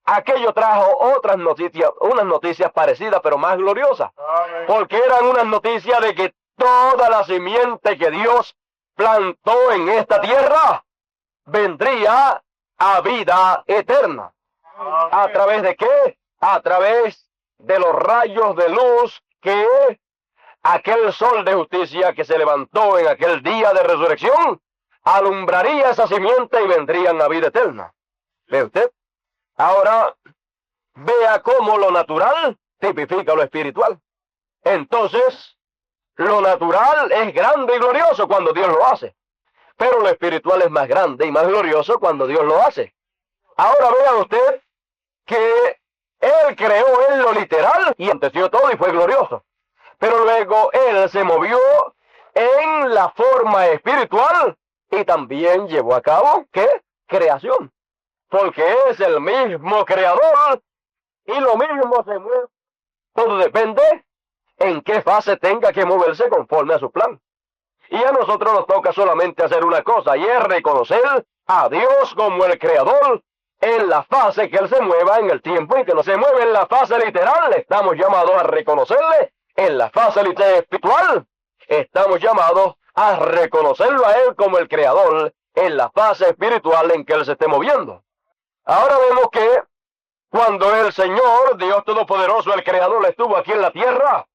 aquello trajo otras noticias, unas noticias parecidas pero más gloriosas. Amén. Porque eran unas noticias de que toda la simiente que Dios plantó en esta tierra vendría a vida eterna. Amén. ¿A través de qué? A través de los rayos de luz que aquel sol de justicia que se levantó en aquel día de resurrección alumbraría esa simiente y vendrían a vida eterna. ¿Ve usted? Ahora, vea cómo lo natural tipifica lo espiritual. Entonces, lo natural es grande y glorioso cuando Dios lo hace. Pero lo espiritual es más grande y más glorioso cuando Dios lo hace. Ahora vea usted que Él creó en lo literal y aconteció todo y fue glorioso. Pero luego Él se movió en la forma espiritual y también llevó a cabo, ¿qué? Creación. Porque es el mismo creador y lo mismo se mueve. Todo depende en qué fase tenga que moverse conforme a su plan. Y a nosotros nos toca solamente hacer una cosa, y es reconocer a Dios como el Creador en la fase que Él se mueva, en el tiempo en que no se mueve en la fase literal. Estamos llamados a reconocerle en la fase espiritual. Estamos llamados a reconocerlo a Él como el Creador en la fase espiritual en que Él se esté moviendo. Ahora vemos que cuando el Señor, Dios Todopoderoso, el Creador, estuvo aquí en la tierra,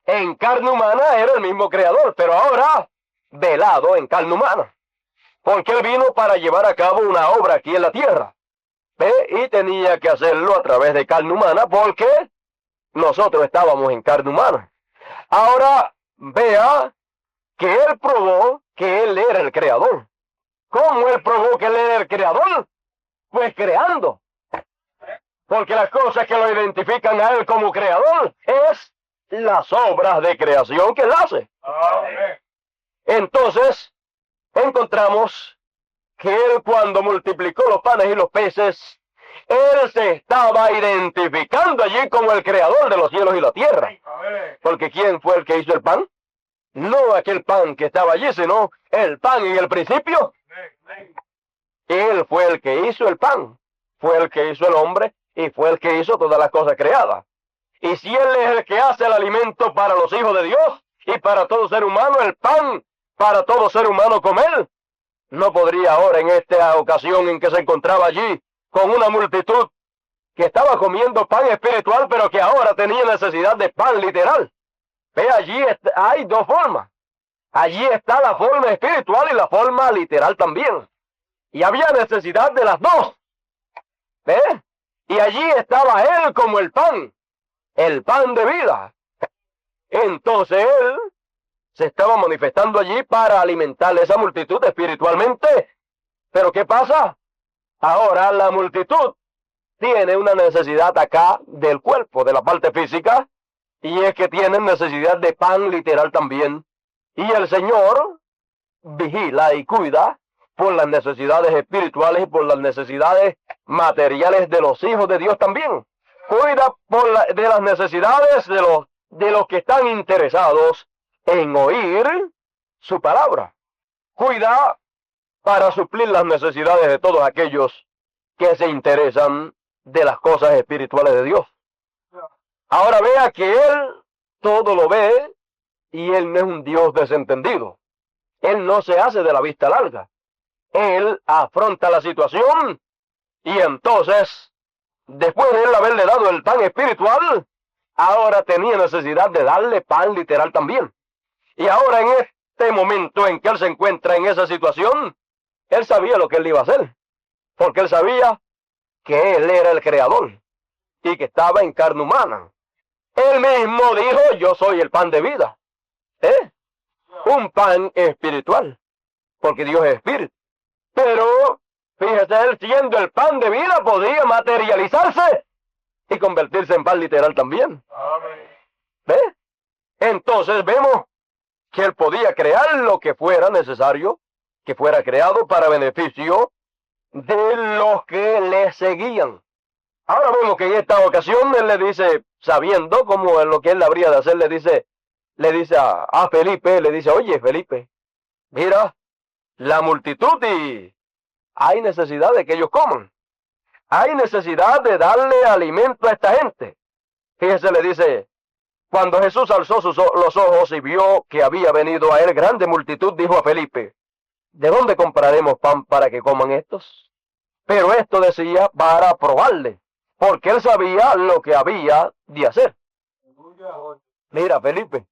en carne humana era el mismo Creador, pero ahora velado en carne humana. Porque Él vino para llevar a cabo una obra aquí en la tierra. ¿Ve? Y tenía que hacerlo a través de carne humana porque nosotros estábamos en carne humana. Ahora vea que Él probó que Él era el Creador. ¿Cómo Él probó que Él era el Creador? Pues creando. Porque las cosas que lo identifican a Él como Creador es las obras de creación que Él hace. Amén. Entonces, encontramos que Él, cuando multiplicó los panes y los peces, Él se estaba identificando allí como el Creador de los cielos y la tierra. Porque ¿quién fue el que hizo el pan? No aquel pan que estaba allí, sino el pan en el principio. Él fue el que hizo el pan, fue el que hizo el hombre y fue el que hizo todas las cosas creadas. Y si Él es el que hace el alimento para los hijos de Dios y para todo ser humano, el pan para todo ser humano comer, no podría ahora en esta ocasión en que se encontraba allí con una multitud que estaba comiendo pan espiritual, pero que ahora tenía necesidad de pan literal. Ve, allí hay dos formas. Allí está la forma espiritual y la forma literal también. Y había necesidad de las dos. ¿Ve? Y allí estaba Él como el pan de vida. Entonces Él se estaba manifestando allí para alimentar a esa multitud espiritualmente. Pero ¿qué pasa? Ahora la multitud tiene una necesidad acá del cuerpo, de la parte física, y es que tienen necesidad de pan literal también. Y el Señor vigila y cuida por las necesidades espirituales y por las necesidades materiales de los hijos de Dios también. Cuida de las necesidades de los que están interesados en oír su palabra. Cuida para suplir las necesidades de todos aquellos que se interesan de las cosas espirituales de Dios. Ahora vea que Él todo lo ve y Él no es un Dios desentendido. Él no se hace de la vista larga. Él afronta la situación y entonces, después de Él haberle dado el pan espiritual, ahora tenía necesidad de darle pan literal también. Y ahora en este momento en que Él se encuentra en esa situación, Él sabía lo que Él iba a hacer. Porque Él sabía que Él era el Creador y que estaba en carne humana. Él mismo dijo, yo soy el pan de vida. Un pan espiritual, porque Dios es espíritu. Pero, fíjese, Él siendo el pan de vida podía materializarse y convertirse en pan literal también. ¿Ve? Entonces vemos que Él podía crear lo que fuera necesario, que fuera creado para beneficio de los que le seguían. Ahora vemos que en esta ocasión Él le dice, sabiendo como lo que Él habría de hacer, le dice a Felipe, le dice, oye Felipe, mira, la multitud y hay necesidad de que ellos coman. Hay necesidad de darle alimento a esta gente. Fíjese, le dice, cuando Jesús alzó los ojos y vio que había venido a Él grande multitud, dijo a Felipe, ¿de dónde compraremos pan para que coman estos? Pero esto decía para probarle, porque Él sabía lo que había de hacer. Mira, Felipe,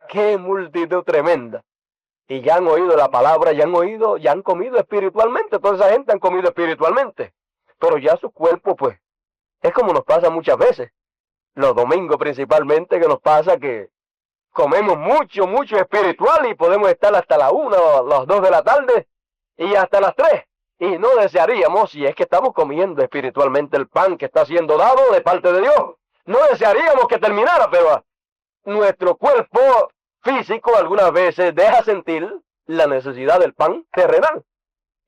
qué multitud tremenda. Y ya han oído la palabra, ya han comido espiritualmente. Toda esa gente han comido espiritualmente. Pero ya su cuerpo, pues, es como nos pasa muchas veces. Los domingos principalmente, que nos pasa que comemos mucho espiritual y podemos estar hasta la 1 o las 2 de la tarde y hasta las 3. Y no desearíamos, si es que estamos comiendo espiritualmente el pan que está siendo dado de parte de Dios, no desearíamos que terminara, pero nuestro cuerpo físico algunas veces deja sentir la necesidad del pan terrenal.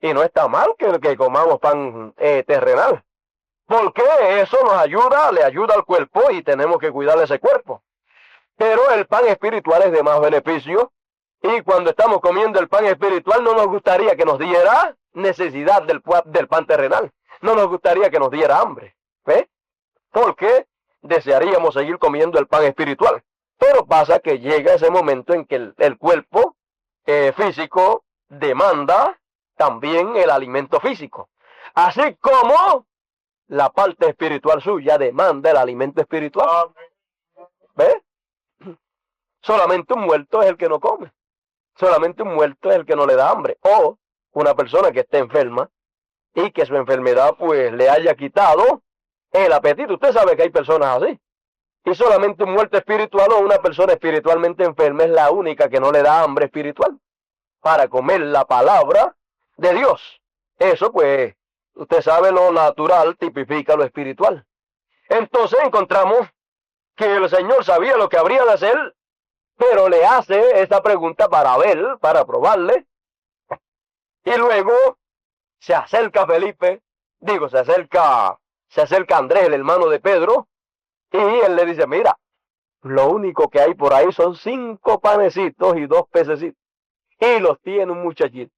Y no está mal que comamos pan terrenal, porque eso nos ayuda, le ayuda al cuerpo y tenemos que cuidar de ese cuerpo. Pero el pan espiritual es de más beneficio Y cuando estamos comiendo el pan espiritual, no nos gustaría que nos diera necesidad del pan terrenal. No nos gustaría que nos diera hambre. ¿Ve? Porque desearíamos seguir comiendo el pan espiritual. Pero pasa que llega ese momento en que el cuerpo físico demanda también el alimento físico. Así como la parte espiritual suya demanda el alimento espiritual. ¿Ve? Solamente un muerto es el que no come. Solamente un muerto es el que no le da hambre. O una persona que esté enferma y que su enfermedad pues le haya quitado el apetito. Usted sabe que hay personas así. Y solamente un muerto espiritual o una persona espiritualmente enferma es la única que no le da hambre espiritual para comer la palabra de Dios. Eso pues, usted sabe, lo natural tipifica lo espiritual. Entonces encontramos que el Señor sabía lo que habría de hacer, pero le hace esa pregunta para ver, para probarle. Y luego se acerca Felipe, se acerca Andrés, el hermano de Pedro, y él le dice, mira, lo único que hay por ahí son 5 panecitos y 2 pececitos. Y los tiene un muchachito.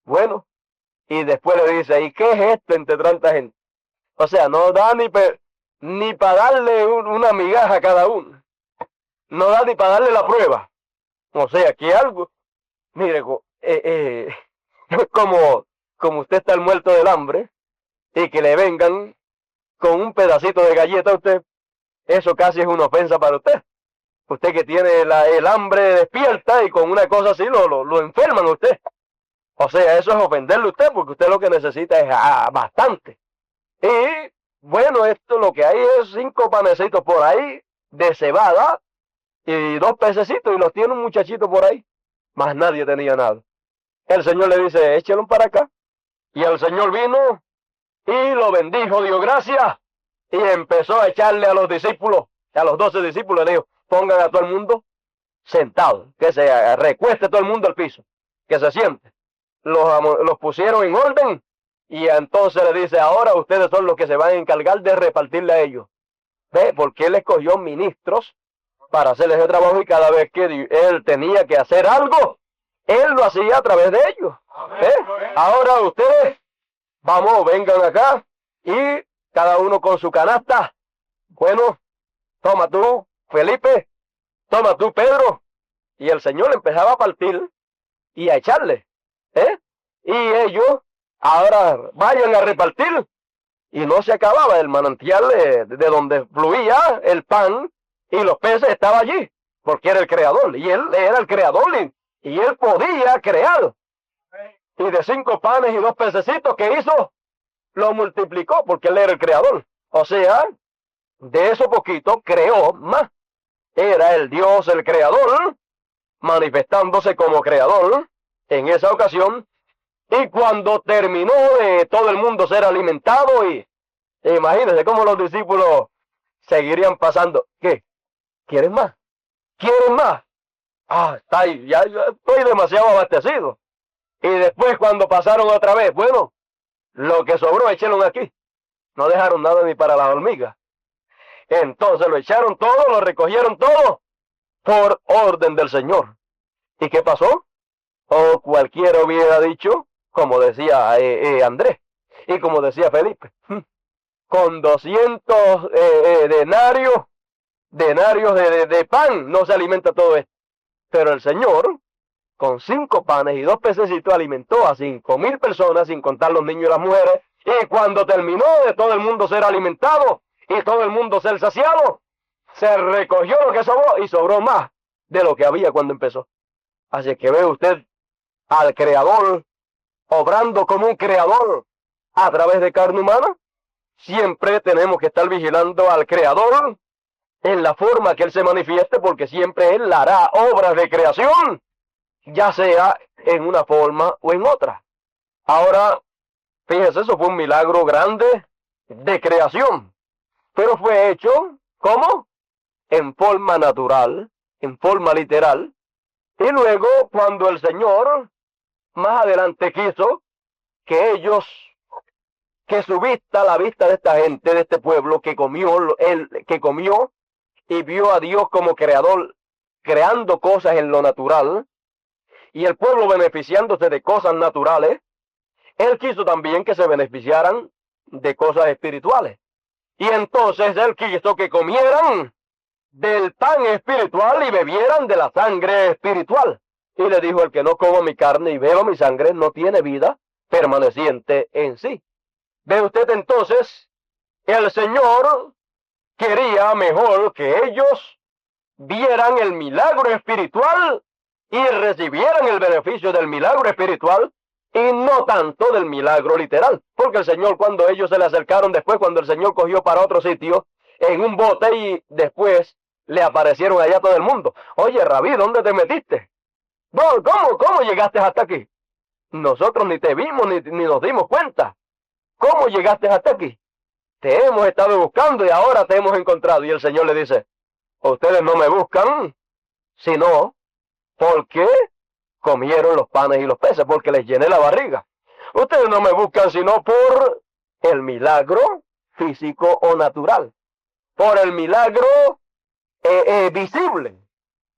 Bueno, y después le dice, ¿y qué es esto entre tanta gente? O sea, no da ni para darle una migaja a cada uno. No da ni para darle la prueba. O sea, que algo, mire, como usted está muerto del hambre y que le vengan con un pedacito de galleta a usted, eso casi es una ofensa para usted. Usted que tiene el hambre despierta y con una cosa así lo enferman a usted. O sea, eso es ofenderle a usted porque usted lo que necesita es bastante. Y bueno, esto lo que hay es 5 panecitos por ahí de cebada y 2 pececitos y los tiene un muchachito por ahí. Más nadie tenía nada. El Señor le dice, échelo para acá. Y el Señor vino y lo bendijo, dio gracias y empezó a echarle a los discípulos, a los 12 discípulos, le dijo, pongan a todo el mundo sentado, que se recueste todo el mundo al piso, que se siente. Los pusieron en orden y entonces le dice, ahora ustedes son los que se van a encargar de repartirle a ellos. ¿Ve? Porque él escogió ministros para hacer ese trabajo y cada vez que él tenía que hacer algo, él lo hacía a través de ellos. ¿Ve? Ahora ustedes, vamos, vengan acá y cada uno con su canasta. Bueno, toma tú, Felipe, toma tú, Pedro. Y el Señor empezaba a partir y a echarle. Y ellos ahora vayan a repartir. Y no se acababa el manantial de donde fluía el pan y los peces estaba allí, porque era el creador. Y él era el creador y él podía crear. Y de 5 panes y 2 pececitos que hizo, lo multiplicó porque él era el creador. O sea, de eso poquito creó más. Era el Dios, el creador, manifestándose como creador en esa ocasión. Y cuando terminó de todo el mundo ser alimentado, y imagínense cómo los discípulos seguirían pasando. ¿Qué? ¿Quieren más? ¿Quieren más? Está ahí, ya estoy demasiado abastecido. Y después cuando pasaron otra vez, bueno, lo que sobró echaron aquí. No dejaron nada ni para las hormigas. Entonces lo echaron todo, lo recogieron todo por orden del Señor. ¿Y qué pasó? O cualquiera hubiera dicho, como decía Andrés y como decía Felipe, con 200 denarios de pan no se alimenta todo esto. Pero el Señor, con 5 panes y 2 pececitos, alimentó a 5,000 personas, sin contar los niños y las mujeres. Y cuando terminó de todo el mundo ser alimentado y todo el mundo ser saciado, se recogió lo que sobró y sobró más de lo que había cuando empezó. Así que ve usted al Creador obrando como un creador a través de carne humana. Siempre tenemos que estar vigilando al Creador en la forma que Él se manifieste, porque siempre Él hará obras de creación, ya sea en una forma o en otra. Ahora, fíjese, eso fue un milagro grande de creación, pero fue hecho, ¿cómo? En forma natural, en forma literal, y luego cuando el Señor más adelante quiso que su vista, la vista de esta gente, de este pueblo que comió y vio a Dios como creador, creando cosas en lo natural, y el pueblo beneficiándose de cosas naturales, Él quiso también que se beneficiaran de cosas espirituales. Y entonces Él quiso que comieran del pan espiritual y bebieran de la sangre espiritual. Y le dijo, el que no coma mi carne y beba mi sangre no tiene vida permaneciente en sí. ¿Ve usted entonces? El Señor quería mejor que ellos vieran el milagro espiritual y recibieran el beneficio del milagro espiritual y no tanto del milagro literal. Porque el Señor, cuando ellos se le acercaron después, cuando el Señor cogió para otro sitio en un bote y después le aparecieron allá todo el mundo. Oye, Rabí, ¿dónde te metiste? ¿Cómo llegaste hasta aquí? Nosotros ni te vimos ni nos dimos cuenta. ¿Cómo llegaste hasta aquí? Te hemos estado buscando y ahora te hemos encontrado. Y el Señor le dice, ustedes no me buscan, sino porque comieron los panes y los peces, porque les llené la barriga. Ustedes no me buscan sino por el milagro físico o natural, por el milagro visible,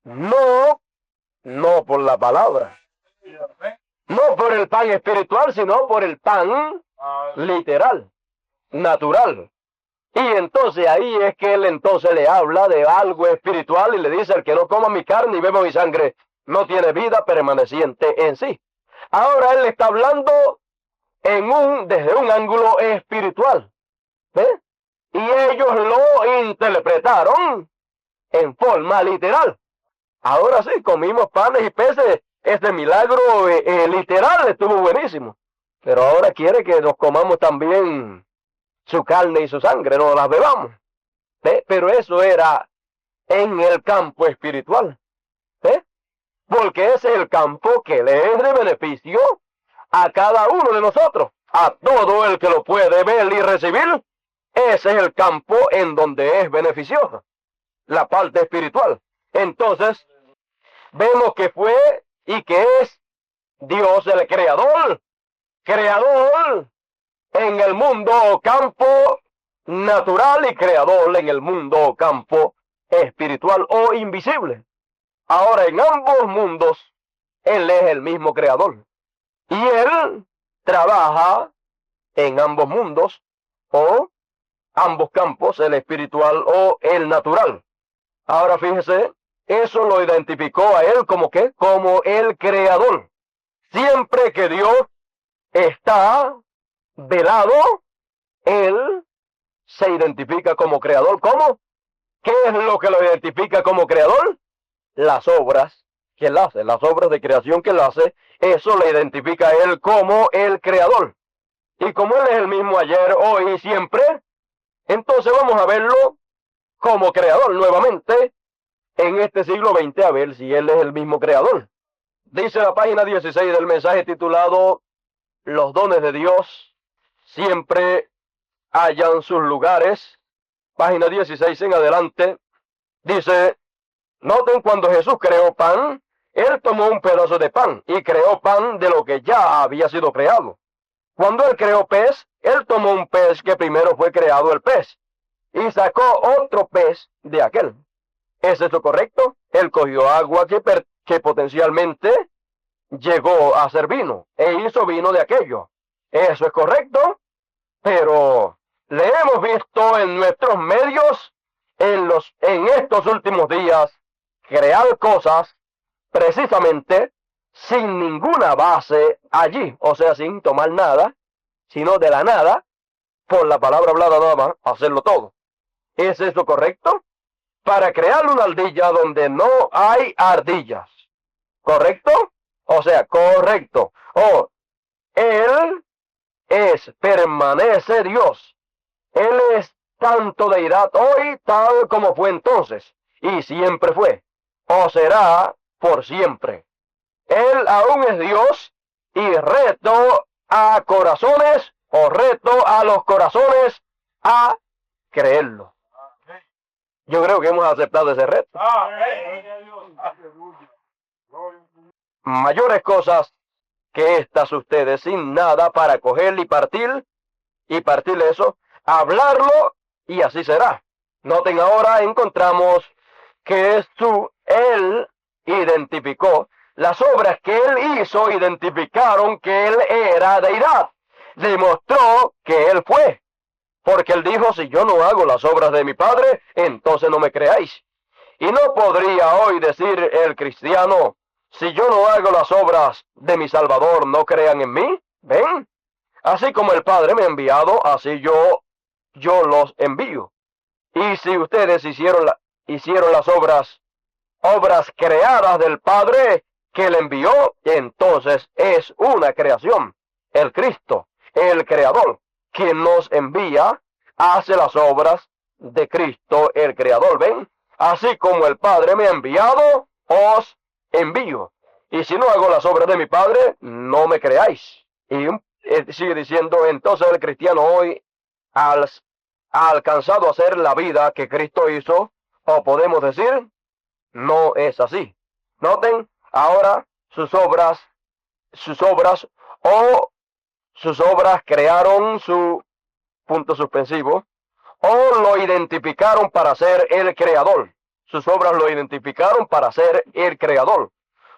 no por la palabra, no por el pan espiritual, sino por el pan literal, natural. Y entonces ahí es que Él entonces le habla de algo espiritual y le dice, el que no coma mi carne y beba mi sangre no tiene vida permaneciente en sí. Ahora Él está hablando desde un ángulo espiritual. ¿Ve? Y ellos lo interpretaron en forma literal. Ahora sí, comimos panes y peces. Este milagro literal estuvo buenísimo. Pero ahora quiere que nos comamos también su carne y su sangre, no las bebamos. ¿Ve? Pero eso era en el campo espiritual. ¿Ve? Porque ese es el campo que le es de beneficio a cada uno de nosotros, a todo el que lo puede ver y recibir. Ese es el campo en donde es beneficioso, la parte espiritual. Entonces, vemos que fue y que es Dios el creador en el mundo campo natural y creador en el mundo campo espiritual o invisible. Ahora, en ambos mundos, Él es el mismo creador. Y Él trabaja en ambos mundos o ambos campos, el espiritual o el natural. Ahora fíjese, eso lo identificó a Él como ¿qué? Como el creador. Siempre que Dios está de lado, Él se identifica como creador. ¿Cómo? ¿Qué es lo que lo identifica como creador? Las obras que Él hace, las obras de creación que Él hace, eso le identifica a Él como el creador. Y como Él es el mismo ayer, hoy y siempre, entonces vamos a verlo como creador nuevamente en este siglo XX, a ver si Él es el mismo creador. Dice la página 16 del mensaje titulado Los dones de Dios siempre hallan sus lugares. Página 16 en adelante. Dice, noten cuando Jesús creó pan, Él tomó un pedazo de pan y creó pan de lo que ya había sido creado. Cuando Él creó pez, Él tomó un pez que primero fue creado el pez y sacó otro pez de aquel. ¿Es eso correcto? Él cogió agua que potencialmente llegó a ser vino e hizo vino de aquello. Eso es correcto, pero le hemos visto en nuestros medios en estos últimos días crear cosas precisamente sin ninguna base allí, o sea, sin tomar nada, sino de la nada, por la palabra hablada nada más, hacerlo todo. ¿Es eso correcto? Para crear una ardilla donde no hay ardillas. ¿Correcto? O sea, correcto. Él permanece Dios. Él es tanto deidad hoy tal como fue entonces, y siempre fue, o será por siempre. Él aún es Dios, y reto a corazones, o reto a los corazones a creerlo. Yo creo que hemos aceptado ese reto. Mayores cosas que estas ustedes, sin nada para coger y partir eso, hablarlo, y así será. Noten ahora, encontramos que él identificó Las obras que él hizo identificaron que él era deidad. Demostró que él fue. Porque él dijo, si yo no hago las obras de mi Padre, entonces no me creáis. Y no podría hoy decir el cristiano, si yo no hago las obras de mi Salvador, no crean en mí. ¿Ven? Así como el Padre me ha enviado, así yo los envío. Y si ustedes hicieron las obras creadas del Padre que le envió, entonces es una creación. El Cristo, el Creador, quien nos envía, hace las obras de Cristo, el Creador. ¿Ven? Así como el Padre me ha enviado, os envío. Y si no hago las obras de mi Padre, no me creáis. Y sigue diciendo, entonces el cristiano hoy ha alcanzado a hacer la vida que Cristo hizo, o podemos decir, no es así. Noten, ahora sus obras crearon su punto suspensivo, o lo identificaron para ser el creador. Sus obras lo identificaron para ser el creador.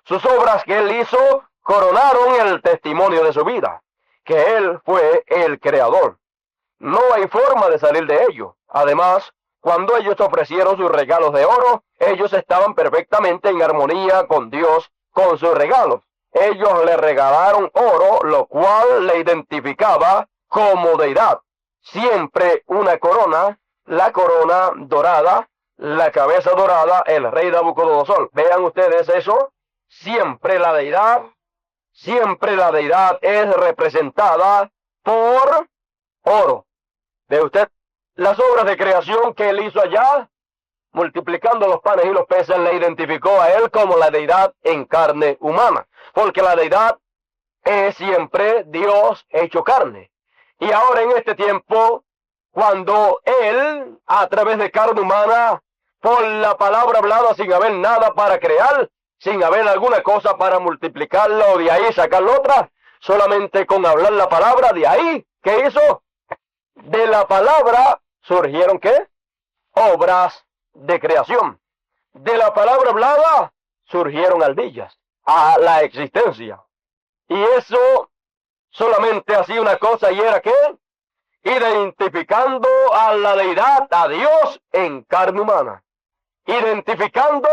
Sus obras que él hizo coronaron el testimonio de su vida, que él fue el creador. No hay forma de salir de ello. Además, cuando ellos ofrecieron sus regalos de oro, ellos estaban perfectamente en armonía con Dios, con sus regalos. Ellos le regalaron oro, lo cual le identificaba como deidad. Siempre una corona, la corona dorada, la cabeza dorada, el rey Nabucodonosor. Vean ustedes eso. Siempre la deidad es representada por oro. ¿Ve usted? Las obras de creación que él hizo allá, multiplicando los panes y los peces, le identificó a él como la deidad en carne humana. Porque la deidad es siempre Dios hecho carne. Y ahora en este tiempo, cuando él, a través de carne humana, por la palabra hablada sin haber nada para crear, sin haber alguna cosa para multiplicarla o de ahí sacar la otra, solamente con hablar la palabra, de ahí, ¿qué hizo? De la palabra surgieron, ¿qué? Obras de creación. De la palabra hablada surgieron ardillas a la existencia. Y eso solamente hacía una cosa, y era ¿qué? Identificando a la deidad, a Dios en carne humana. Identificando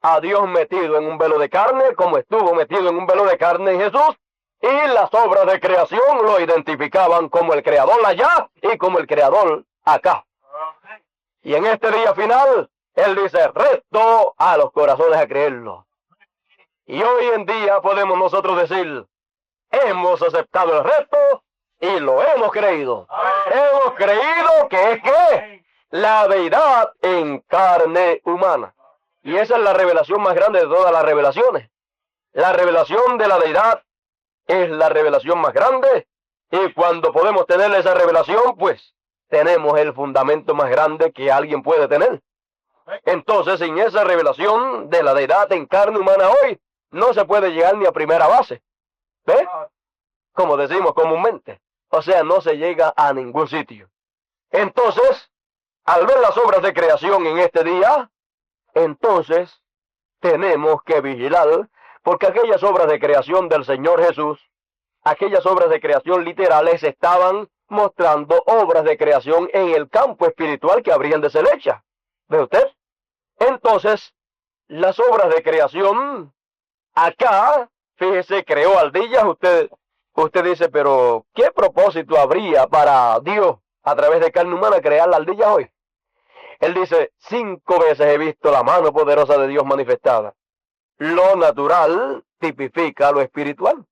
a Dios metido en un velo de carne, como estuvo metido en un velo de carne en Jesús, y las obras de creación lo identificaban como el creador allá y como el creador acá. Y en este día final, él dice, reto a los corazones a creerlo. Y hoy en día podemos nosotros decir, hemos aceptado el reto y lo hemos creído. Hemos creído que es ¿qué? La deidad en carne humana. Y esa es la revelación más grande de todas las revelaciones. La revelación de la deidad es la revelación más grande. Y cuando podemos tener esa revelación, pues tenemos el fundamento más grande que alguien puede tener. Entonces, sin esa revelación de la deidad en carne humana hoy, no se puede llegar ni a primera base. ¿Ve? Como decimos comúnmente. O sea, no se llega a ningún sitio. Entonces, al ver las obras de creación en este día, entonces tenemos que vigilar, porque aquellas obras de creación del Señor Jesús, aquellas obras de creación literales estaban mostrando obras de creación en el campo espiritual que habrían de ser hechas. ¿Ve usted? Entonces, las obras de creación, acá, fíjese, creó ardillas. Usted dice, pero ¿qué propósito habría para Dios a través de carne humana crear la ardilla hoy? Él dice, 5 veces he visto la mano poderosa de Dios manifestada. Lo natural tipifica lo espiritual.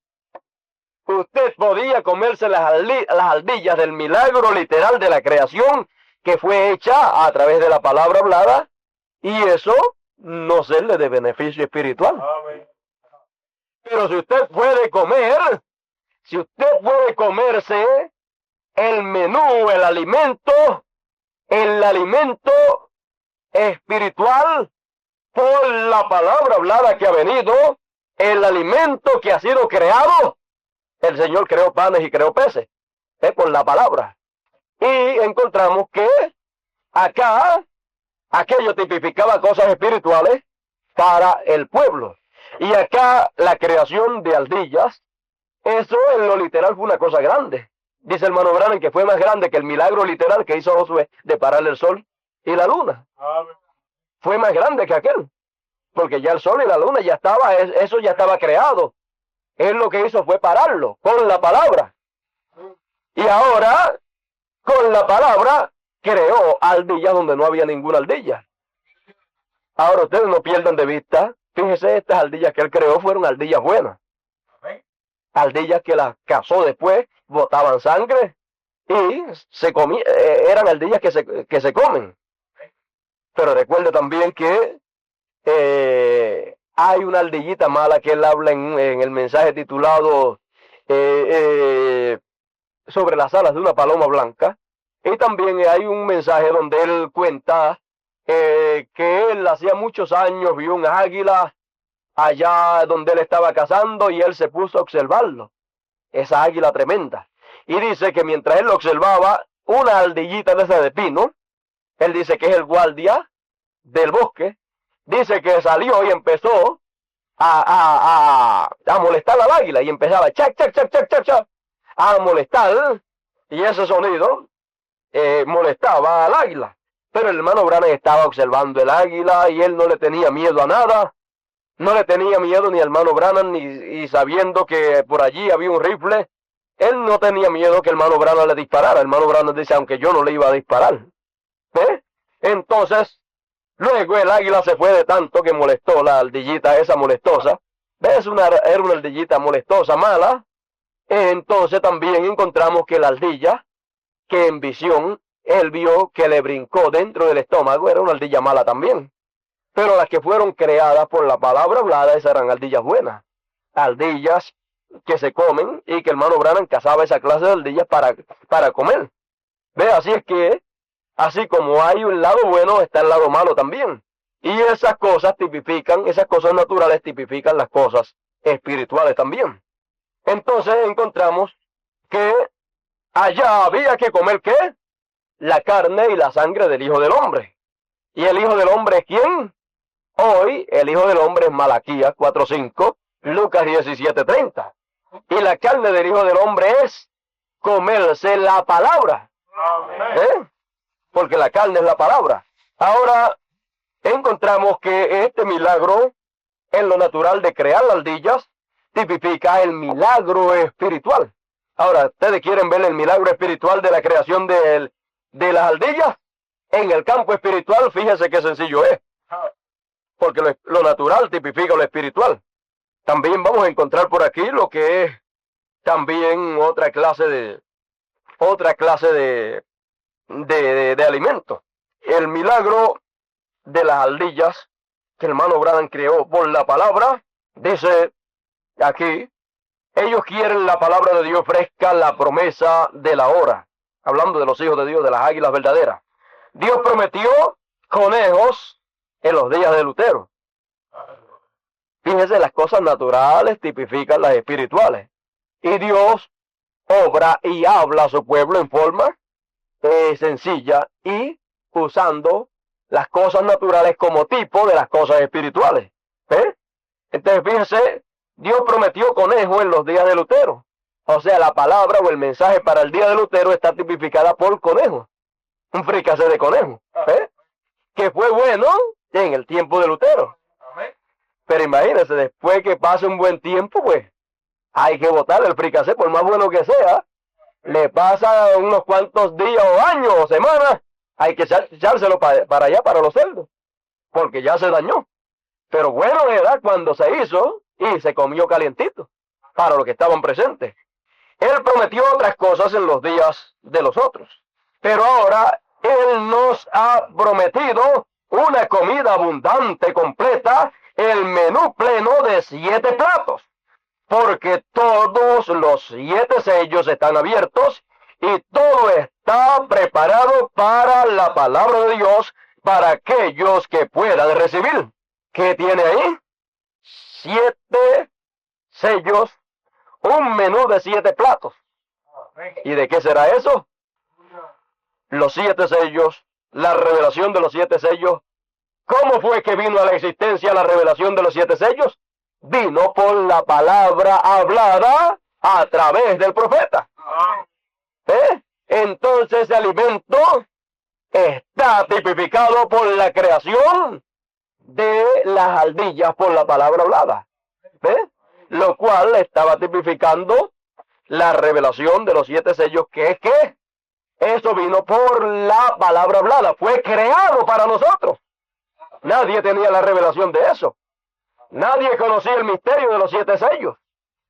Usted podía comerse las ardillas del milagro literal de la creación que fue hecha a través de la palabra hablada, y eso no serle de beneficio espiritual. Pero si usted puede comerse el menú, el alimento espiritual por la palabra hablada que ha venido, el alimento que ha sido creado. El Señor creó panes y creó peces, por la palabra. Y encontramos que acá aquello tipificaba cosas espirituales para el pueblo. Y acá la creación de ardillas, eso en lo literal fue una cosa grande. Dice el hermano Branham que fue más grande que el milagro literal que hizo Josué de pararle el sol y la luna. Fue más grande que aquel, porque ya el sol y la luna ya estaba, eso ya estaba creado. Él lo que hizo fue pararlo con la palabra. Y ahora, con la palabra, creó ardillas donde no había ninguna ardilla. Ahora ustedes no pierdan de vista, fíjense, estas ardillas que él creó fueron ardillas buenas. Ardillas que las cazó después, botaban sangre y se comían, eran ardillas que se comen. Pero recuerde también que hay una ardillita mala que él habla en el mensaje titulado sobre las alas de una paloma blanca. Y también hay un mensaje donde él cuenta que él hacía muchos años vio un águila allá donde él estaba cazando y él se puso a observarlo. Esa águila tremenda. Y dice que mientras él lo observaba, una ardillita de esa de pino, él dice que es el guardia del bosque, dice que salió y empezó a molestar al águila y empezaba chac, chac, chac, chac, chac, chac, a molestar, y ese sonido molestaba al águila. Pero el hermano Branham estaba observando el águila y él no le tenía miedo a nada. No le tenía miedo ni al hermano Branham, y sabiendo que por allí había un rifle, él no tenía miedo que el hermano Branham le disparara. El hermano Branham dice, aunque yo no le iba a disparar. ¿Ves? Entonces, luego el águila se fue de tanto que molestó la ardillita esa molestosa. ¿Ves? Era una ardillita molestosa, mala. Entonces también encontramos que la ardilla, que en visión, él vio que le brincó dentro del estómago, era una ardilla mala también. Pero las que fueron creadas por la palabra hablada, esas eran ardillas buenas. Ardillas que se comen y que el hermano Branham cazaba esa clase de ardillas para comer. ¿Ve? Así es que, así como hay un lado bueno, está el lado malo también. Y esas cosas tipifican, esas cosas naturales tipifican las cosas espirituales también. Entonces encontramos que allá había que comer, ¿qué? La carne y la sangre del Hijo del Hombre. ¿Y el Hijo del Hombre es quién? Hoy el Hijo del Hombre es Malaquías 4:5, Lucas 17:30. Y la carne del Hijo del Hombre es comerse la palabra. Porque la carne es la palabra. Ahora encontramos que este milagro en lo natural de crear las ardillas tipifica el milagro espiritual. Ahora, ¿ustedes quieren ver el milagro espiritual de la creación de las ardillas? En el campo espiritual, fíjense qué sencillo es. Porque lo natural tipifica lo espiritual. También vamos a encontrar por aquí lo que es también otra clase de alimento. El milagro de las ardillas que el hermano Branham creó por la palabra, dice aquí, ellos quieren la palabra de Dios fresca, la promesa de la hora. Hablando de los hijos de Dios, de las águilas verdaderas. Dios prometió conejos en los días de Lutero. Fíjense, las cosas naturales tipifican las espirituales. Y Dios obra y habla a su pueblo en forma sencilla y usando las cosas naturales como tipo de las cosas espirituales. ¿Ves? Entonces, fíjense, Dios prometió conejo en los días de Lutero. O sea, la palabra o el mensaje para el día de Lutero está tipificada por conejo. Un fricasé de conejo. ¿Ves? Que fue bueno en el tiempo de Lutero. Pero imagínense, después que pase un buen tiempo, pues, hay que botar el fricasé, por más bueno que sea. Le pasa unos cuantos días o años o semanas, hay que echárselo para allá, para los cerdos, porque ya se dañó. Pero bueno era cuando se hizo y se comió calientito, para los que estaban presentes. Él prometió otras cosas en los días de los otros. Pero ahora Él nos ha prometido una comida abundante, completa, el menú pleno de 7 platos. Porque todos los 7 sellos están abiertos y todo está preparado para la palabra de Dios, para aquellos que puedan recibir. ¿Qué tiene ahí? 7 sellos, un menú de 7 platos. ¿Y de qué será eso? Los 7 sellos, la revelación de los 7 sellos. ¿Cómo fue que vino a la existencia la revelación de los 7 sellos? vino por la palabra hablada a través del profeta. Entonces ese alimento está tipificado por la creación de las ardillas por la palabra hablada. Lo cual estaba tipificando la revelación de los 7 sellos, que es que eso vino por la palabra hablada, fue creado para nosotros. Nadie tenía la revelación de eso. Nadie conocía el misterio de los 7 sellos.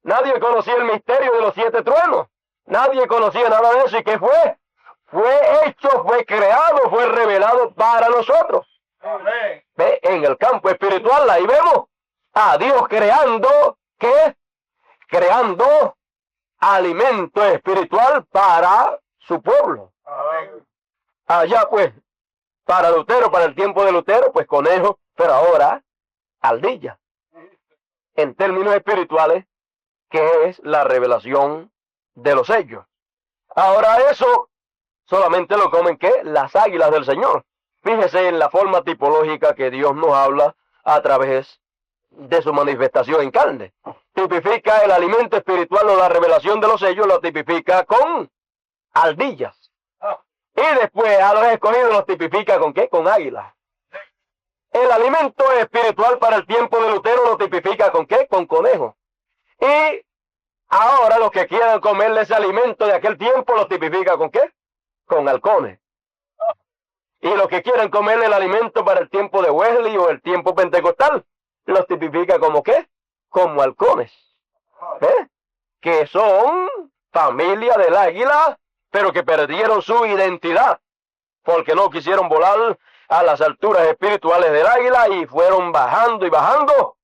Nadie conocía el misterio de los 7 truenos. Nadie conocía nada de eso. ¿Y qué fue? Fue hecho, fue creado, fue revelado para nosotros. Amén. ¿Ve? En el campo espiritual, ahí vemos a Dios creando, ¿qué? Creando alimento espiritual para su pueblo. Amén. Allá pues, para Lutero, para el tiempo de Lutero, pues conejo, pero ahora ardilla. En términos espirituales, que es la revelación de los sellos. Ahora eso solamente lo comen, ¿qué? Las águilas del Señor. Fíjese en la forma tipológica que Dios nos habla a través de su manifestación en carne. Tipifica el alimento espiritual o la revelación de los sellos, lo tipifica con ardillas. Y después a los escogidos los tipifica ¿con qué? Con águilas. El alimento espiritual para el tiempo de Lutero lo tipifica ¿con qué? Con conejos. Y ahora los que quieran comerle ese alimento de aquel tiempo lo tipifica ¿con qué? Con halcones. Y los que quieran comerle el alimento para el tiempo de Wesley o el tiempo pentecostal, los tipifica como ¿qué? Como halcones. Que son familia del águila, pero que perdieron su identidad, porque no quisieron volar a las alturas espirituales del águila y fueron bajando y bajando,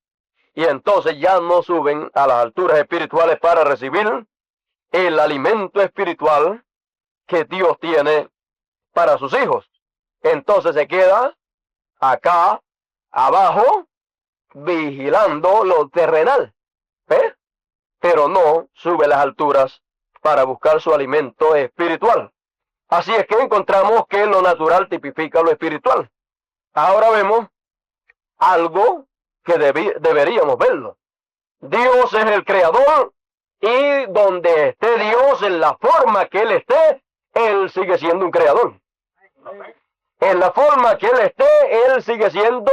y entonces ya no suben a las alturas espirituales para recibir el alimento espiritual que Dios tiene para sus hijos. Entonces se queda acá abajo vigilando lo terrenal, pero no sube a las alturas para buscar su alimento espiritual. Así es que encontramos que lo natural tipifica lo espiritual. Ahora vemos algo que deberíamos verlo. Dios es el creador y donde esté Dios, en la forma que Él esté, Él sigue siendo un creador. En la forma que Él esté, Él sigue siendo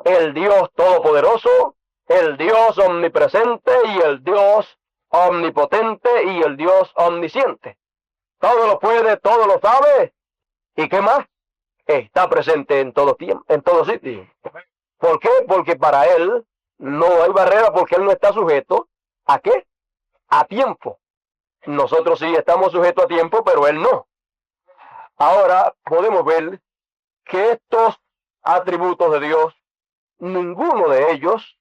el Dios todopoderoso, el Dios omnipresente y el Dios omnipotente y el Dios omnisciente. Todo lo puede, todo lo sabe. ¿Y qué más? Está presente en todo tiempo, en todo sitio. ¿Por qué? Porque para Él no hay barrera, porque Él no está sujeto ¿a qué? A tiempo. Nosotros sí estamos sujetos a tiempo, pero Él no. Ahora podemos ver que estos atributos de Dios, ninguno de ellos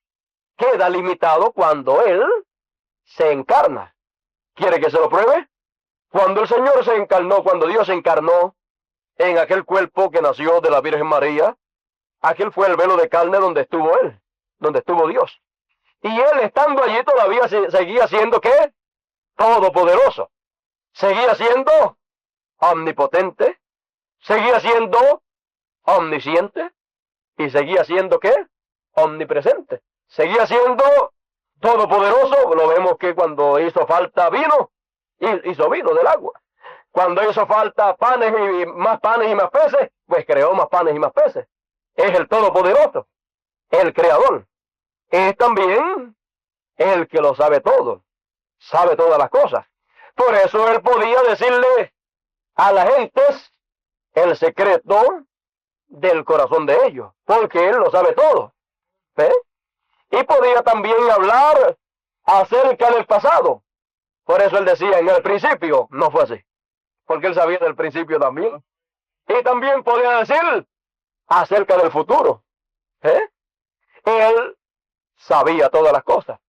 queda limitado cuando Él se encarna. ¿Quiere que se lo pruebe? Cuando el Señor se encarnó, cuando Dios se encarnó en aquel cuerpo que nació de la Virgen María, aquel fue el velo de carne donde estuvo Él, donde estuvo Dios. Y Él estando allí todavía seguía siendo ¿qué? Todopoderoso. Seguía siendo omnipotente, seguía siendo omnisciente y seguía siendo ¿qué? Omnipresente. Seguía siendo todopoderoso. Lo vemos que cuando hizo falta vino, hizo vino del agua. Cuando hizo falta panes y más peces, pues creó más panes y más peces. Es el todopoderoso, el creador. Es también el que lo sabe todo, sabe todas las cosas. Por eso Él podía decirle a las gentes el secreto del corazón de ellos, porque Él lo sabe todo. Y podía también hablar acerca del pasado. Por eso Él decía en el principio, no fue así, porque Él sabía del principio también. Y también podía decir acerca del futuro. Él sabía todas las cosas.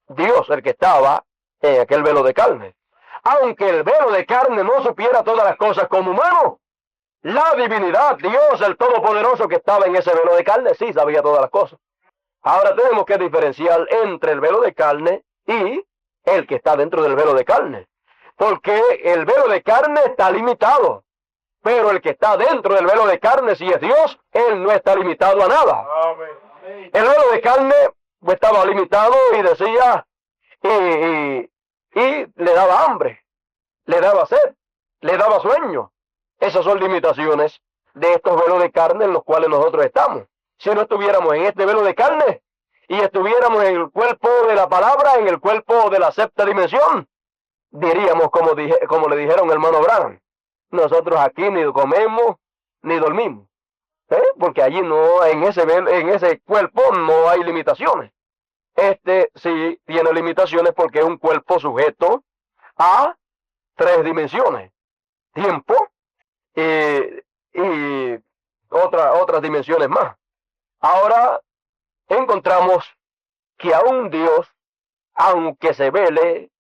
Dios, el que estaba en aquel velo de carne. Aunque el velo de carne no supiera todas las cosas como humano, la divinidad, Dios, el Todopoderoso que estaba en ese velo de carne, sí sabía todas las cosas. Ahora tenemos que diferenciar entre el velo de carne y el que está dentro del velo de carne. Porque el velo de carne está limitado. Pero el que está dentro del velo de carne, si es Dios, Él no está limitado a nada. El velo de carne estaba limitado y decía, y le daba hambre, le daba sed, le daba sueño. Esas son limitaciones de estos velos de carne en los cuales nosotros estamos. Si no estuviéramos en este velo de carne y estuviéramos en el cuerpo de la palabra, en el cuerpo de la sexta dimensión, diríamos como le dijeron al hermano Branham, nosotros aquí ni comemos ni dormimos, porque allí no, en ese cuerpo no hay limitaciones. Este sí tiene limitaciones porque es un cuerpo sujeto a 3 dimensiones, tiempo y otras dimensiones más. Ahora encontramos que aún Dios, aunque se vele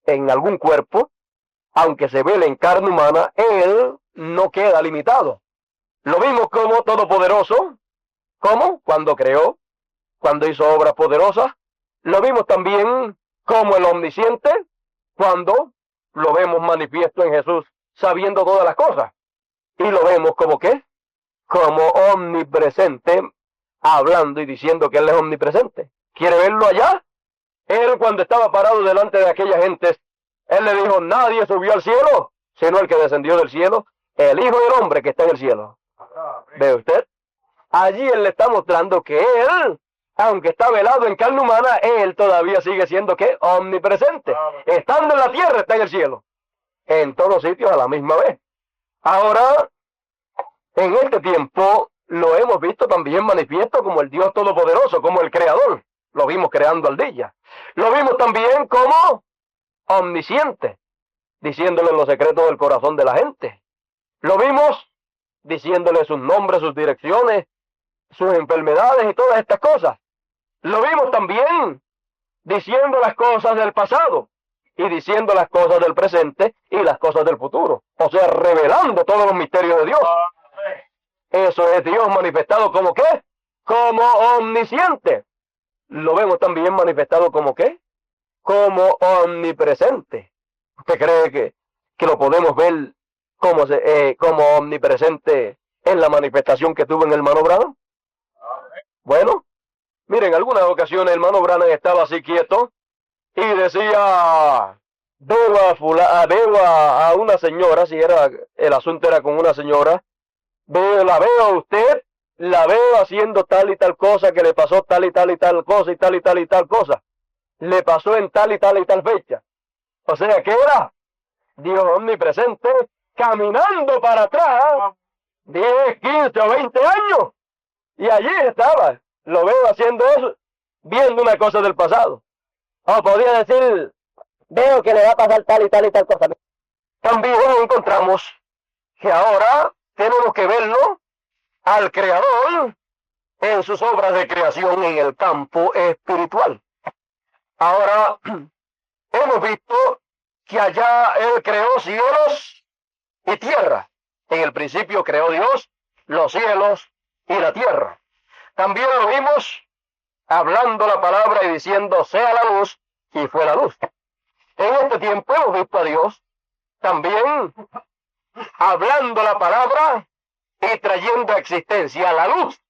en algún cuerpo, aunque se vele en carne humana, Él no queda limitado. Lo vimos como todopoderoso, como cuando creó, cuando hizo obras poderosas. Lo vimos también como el omnisciente, cuando lo vemos manifiesto en Jesús, sabiendo todas las cosas. Y lo vemos como ¿qué? Como omnipresente, hablando y diciendo que Él es omnipresente. ¿Quiere verlo allá? Él, cuando estaba parado delante de aquella gente, Él le dijo, nadie subió al cielo, sino el que descendió del cielo, el Hijo del Hombre que está en el cielo. ¿Ve usted? Allí Él le está mostrando que Él, aunque está velado en carne humana, Él todavía sigue siendo ¿qué? Omnipresente. Estando en la tierra, está en el cielo. En todos sitios a la misma vez. Ahora, en este tiempo, lo hemos visto también manifiesto como el Dios Todopoderoso, como el Creador. Lo vimos creando al día. Lo vimos también como omnisciente, diciéndole los secretos del corazón de la gente. Lo vimos diciéndole sus nombres, sus direcciones, sus enfermedades y todas estas cosas. Lo vimos también diciendo las cosas del pasado y diciendo las cosas del presente y las cosas del futuro. O sea, revelando todos los misterios de Dios. Eso es Dios manifestado como ¿qué? Como omnisciente. Lo vemos también manifestado como ¿qué? Como omnipresente. ¿Usted cree que lo podemos ver como omnipresente en la manifestación que tuvo en el hermano Branham? Bueno, miren, en algunas ocasiones el hermano Branham estaba así quieto y decía, veo a una señora, si era el asunto era con una señora, la veo a usted, la veo haciendo tal y tal cosa, que le pasó tal y tal y tal cosa y tal y tal y tal cosa. Le pasó en tal y tal y tal fecha. O sea, ¿qué era? Dios omnipresente, caminando para atrás, 10, 15 o 20 años. Y allí estaba, lo veo haciendo eso, viendo una cosa del pasado. O podía decir, veo que le va a pasar tal y tal y tal cosa. También encontramos que ahora tenemos que verlo al Creador en sus obras de creación en el campo espiritual. Ahora, hemos visto que allá Él creó cielos y tierra. En el principio creó Dios los cielos y la tierra. También lo vimos hablando la palabra y diciendo, sea la luz, y fue la luz. En este tiempo hemos visto a Dios también hablando la palabra y trayendo a existencia la luz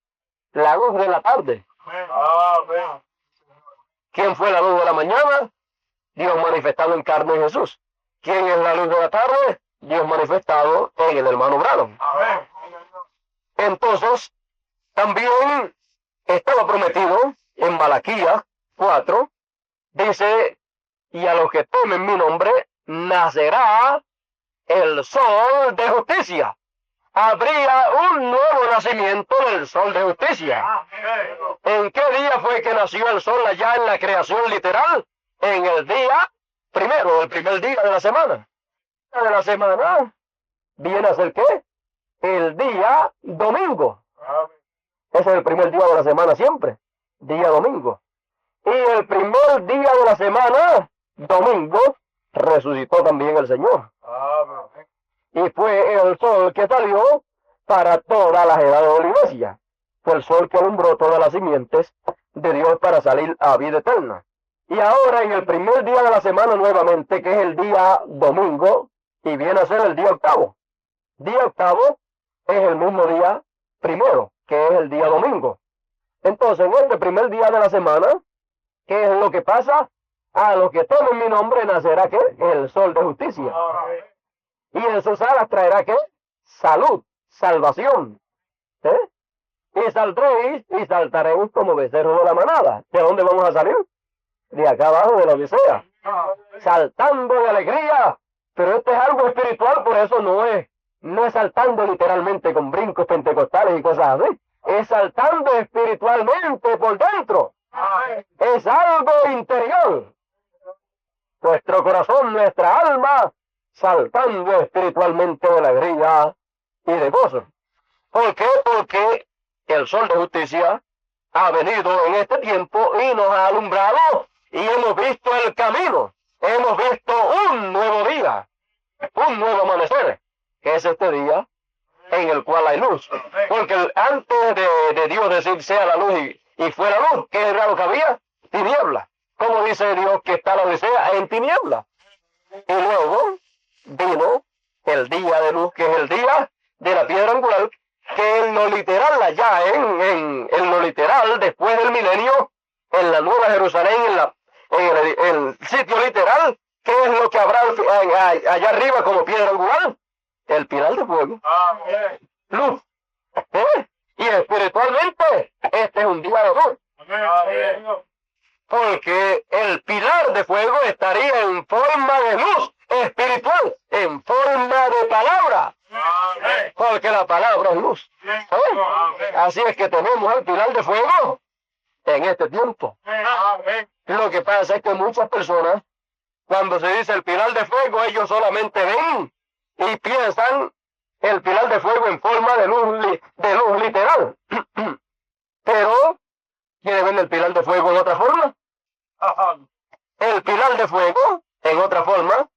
de la tarde. ¿Quién fue la luz de la mañana? Dios manifestado en carne en Jesús. ¿Quién es la luz de la tarde? Dios manifestado en el hermano Branham. Entonces, también estaba prometido en Malaquías 4, dice, y a los que tomen mi nombre, nacerá el sol de justicia. Habría un nuevo nacimiento del sol de justicia. ¿En qué día fue que nació el sol allá en la creación literal? En el día primero, el primer día de la semana. De la semana viene a ser ¿qué? El día domingo. Ese es el primer día de la semana siempre, día domingo. Y el primer día de la semana, domingo, resucitó también el Señor. Y fue el sol que salió para todas las edades de la iglesia. Fue el sol que alumbró todas las simientes de Dios para salir a vida eterna. Y ahora en el primer día de la semana nuevamente, que es el día domingo, y viene a ser el día octavo. Día octavo es el mismo día primero, que es el día domingo. Entonces, en este primer día de la semana, ¿Qué es lo que pasa? A los que tomen mi nombre nacerá ¿qué? El sol de justicia. Y en sus alas traerá ¿qué? Salud, salvación. ¿Eh? Y saldréis y saltaréis como becerros de la manada. ¿De dónde vamos a salir? De acá abajo de la odisea. Saltando de alegría. Pero esto es algo espiritual, por eso no es saltando literalmente con brincos pentecostales y cosas así. Es saltando espiritualmente por dentro. Es algo interior. Nuestro corazón, nuestra alma, saltando espiritualmente de alegría y de gozo. ¿Por qué? Porque el sol de justicia ha venido en este tiempo y nos ha alumbrado y hemos visto el camino. Hemos visto un nuevo día, un nuevo amanecer, que es este día en el cual hay luz. Porque antes de Dios decir sea la luz y fue la luz, ¿qué era lo que había? Tiniebla. ¿Cómo dice Dios que está la odisea? En tiniebla. Y luego vino el día de luz, que es el día de la piedra angular, que en lo literal allá, en lo literal, después del milenio, en la Nueva Jerusalén, en el sitio literal, ¿qué es lo que habrá allá arriba como piedra angular? El pilar de fuego. Luz. Y espiritualmente, este es un día de luz. Porque el pilar de fuego estaría en forma de luz espiritual, en forma de palabra. Porque la palabra es luz. Así es que tenemos el pilar de fuego en este tiempo. Lo que pasa es que muchas personas, cuando se dice el pilar de fuego, ellos solamente ven y piensan el pilar de fuego en forma de luz literal. Pero, ¿quiere ver el pilar de fuego en otra forma? El pilar de fuego, en otra forma,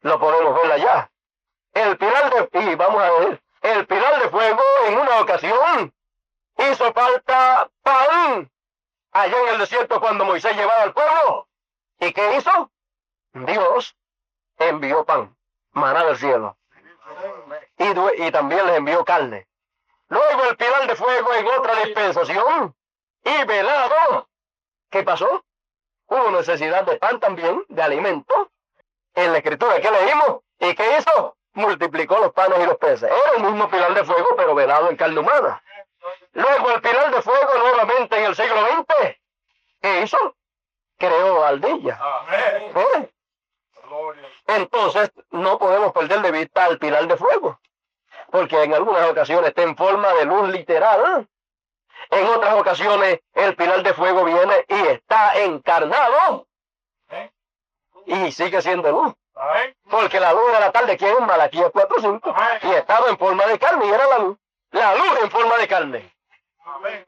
lo podemos ver allá. Y vamos a ver, el pilar de fuego en una ocasión hizo falta pan allá en el desierto cuando Moisés llevaba al pueblo. ¿Y qué hizo? Dios envió pan, maná del cielo. Y también les envió carne. Luego el pilar de fuego en otra dispensación y velado. ¿Qué pasó? Hubo necesidad de pan también, de alimento, en la escritura que leímos. ¿Y qué hizo? Multiplicó los panes y los peces. Era el mismo pilar de fuego, pero velado en carne humana. Luego el pilar de fuego nuevamente en el siglo XX. ¿Qué hizo? Creó aldillas. Entonces no podemos perder de vista al pilar de fuego, porque en algunas ocasiones está en forma de luz literal. En otras ocasiones el pilar de fuego viene y está encarnado y sigue siendo luz. Porque la luz de la tarde, que es Malaquías 4:5, y estaba en forma de carne y era la luz. La luz en forma de carne.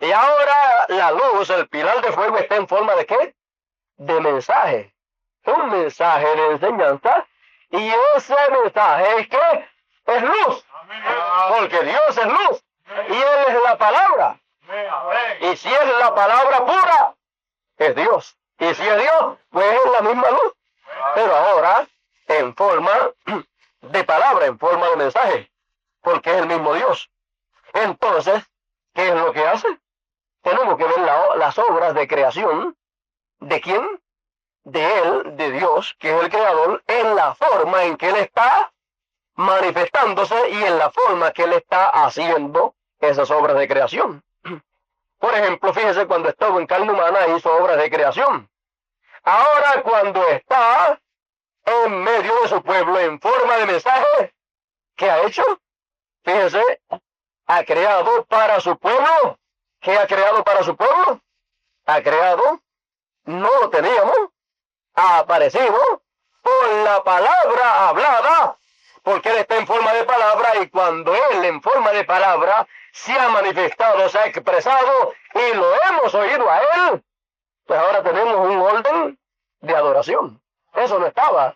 Y ahora la luz, el pilar de fuego, está en forma de ¿qué? De mensaje. Un mensaje de enseñanza. Y ese mensaje es ¿qué? Es luz. Porque Dios es luz. Y Él es la palabra. Y si es la palabra pura, es Dios. Y si es Dios, pues es la misma luz. Pero ahora, en forma de palabra, en forma de mensaje. Porque es el mismo Dios. Entonces, ¿qué es lo que hace? Tenemos que ver las obras de creación. ¿De quién? De Él, de Dios, que es el Creador, en la forma en que Él está manifestándose y en la forma que Él está haciendo esas obras de creación. Por ejemplo, fíjese, cuando estuvo en carne humana hizo obras de creación. Ahora, cuando está en medio de su pueblo en forma de mensaje, ¿qué ha hecho? Fíjese, ha creado para su pueblo. ¿Qué ha creado para su pueblo? Ha creado, no lo teníamos, ha aparecido por la palabra hablada, porque Él está en forma de palabra, y cuando Él en forma de palabra se ha manifestado, se ha expresado y lo hemos oído a Él, pues ahora tenemos un orden de adoración. Eso no estaba.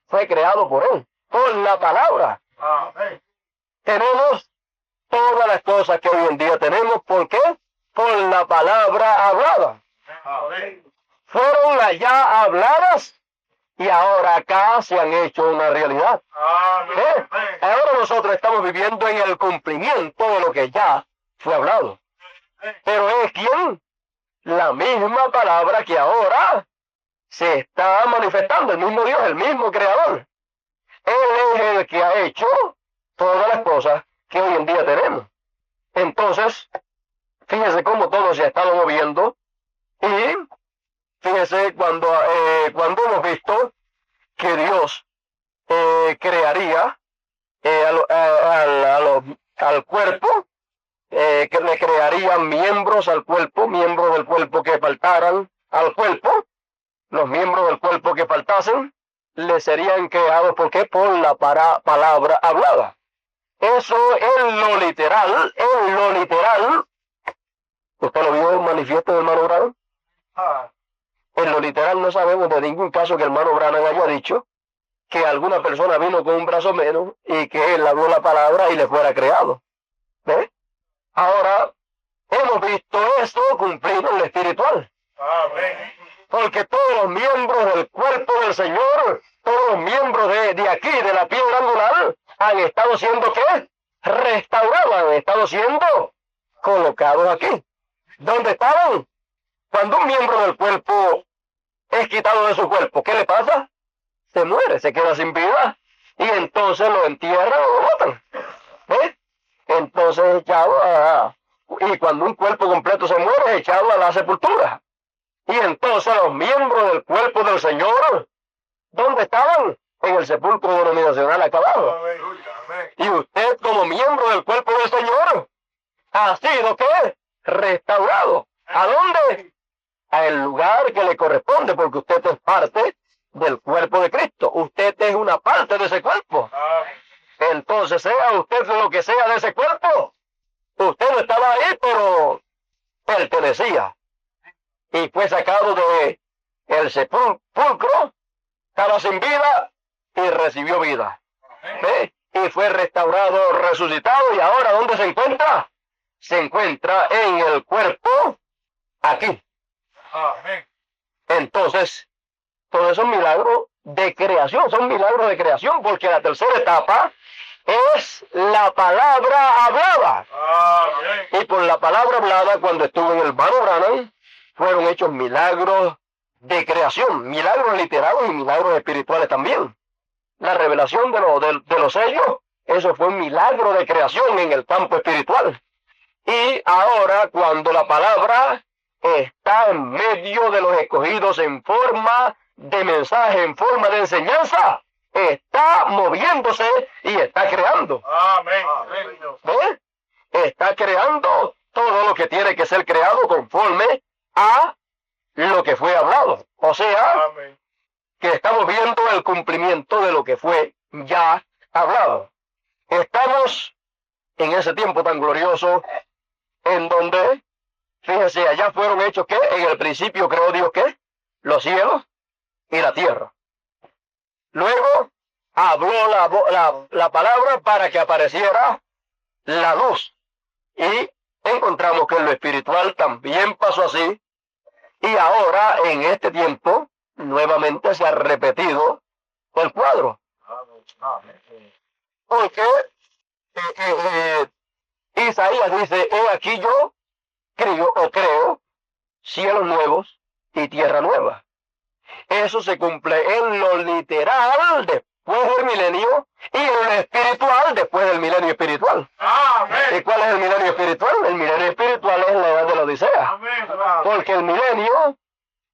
Fue creado por Él, por la palabra. Tenemos todas las cosas que hoy en día tenemos. ¿Por qué? Por la palabra hablada. Fueron allá habladas y ahora acá se han hecho una realidad. Ahora nosotros estamos viviendo en el cumplimiento de lo que ya fue hablado. Pero es ¿quién? la misma palabra que ahora se está manifestando, el mismo Dios, el mismo Creador. Él es el que ha hecho todas las cosas que hoy en día tenemos. Entonces, fíjese cómo todo se ha estado moviendo y fíjese cuando hemos visto que Dios crearía al cuerpo, que le crearían miembros al cuerpo, miembros del cuerpo que faltaran al cuerpo, los miembros del cuerpo que faltasen, le serían creados, ¿por qué? Por la palabra hablada. Eso es lo literal, ¿usted lo vio en el manifiesto del hermano Branham? En lo literal no sabemos de ningún caso que el hermano Branham haya dicho que alguna persona vino con un brazo menos y que él habló la palabra y le fuera creado. ¿Ve? Ahora, hemos visto esto cumplido en lo espiritual. Amén. Porque todos los miembros del cuerpo del Señor, todos los miembros de aquí, de la piedra angular, han estado siendo, ¿qué? Restaurados, han estado siendo colocados aquí. ¿Dónde estaban? Cuando un miembro del cuerpo es quitado de su cuerpo, ¿qué le pasa? Se muere, se queda sin vida, y entonces lo entierran o lo botan. ¿Ves? Entonces echado y cuando un cuerpo completo se muere, es echado a la sepultura. Y entonces los miembros del cuerpo del Señor, ¿dónde estaban? En el sepulcro denominacional acá abajo. Y usted como miembro del cuerpo del Señor ha sido, ¿qué? Restaurado. ¿A dónde? Al lugar que le corresponde, porque usted es parte del cuerpo de Cristo. Usted es una parte de ese cuerpo. Entonces, sea usted lo que sea de ese cuerpo, usted no estaba ahí, pero pertenecía. Y fue sacado de el sepulcro, estaba sin vida y recibió vida. ¿Ve? Y fue restaurado, resucitado, y ahora ¿dónde se encuentra? Se encuentra en el cuerpo aquí. Amén. Entonces, todos esos milagros de creación, son milagros de creación, porque la tercera etapa es la palabra hablada. Amén. Y por la palabra hablada, cuando estuvo en el hermano Branham, fueron hechos milagros de creación, milagros literales y milagros espirituales también. La revelación de los sellos, eso fue un milagro de creación en el campo espiritual. Y ahora, cuando la palabra está en medio de los escogidos en forma de mensaje, en forma de enseñanza, está moviéndose y está creando. Amén. ¿Ve? Está creando todo lo que tiene que ser creado conforme a lo que fue hablado. O sea, Amén. que estamos viendo el cumplimiento de lo que fue ya hablado. Estamos en ese tiempo tan glorioso en donde, fíjense, allá fueron hechos que en el principio creó Dios que los cielos y la tierra. Luego habló la palabra para que apareciera la luz. Y encontramos que en lo espiritual también pasó así. Y ahora, en este tiempo, nuevamente se ha repetido el cuadro. Porque Isaías dice, he aquí yo creo cielos nuevos y tierra nueva. Eso se cumple en lo literal después del milenio y en lo espiritual después del milenio espiritual. Amén. ¿Y cuál es el milenio espiritual? El milenio espiritual es la edad de la Odisea. Amén. Porque el milenio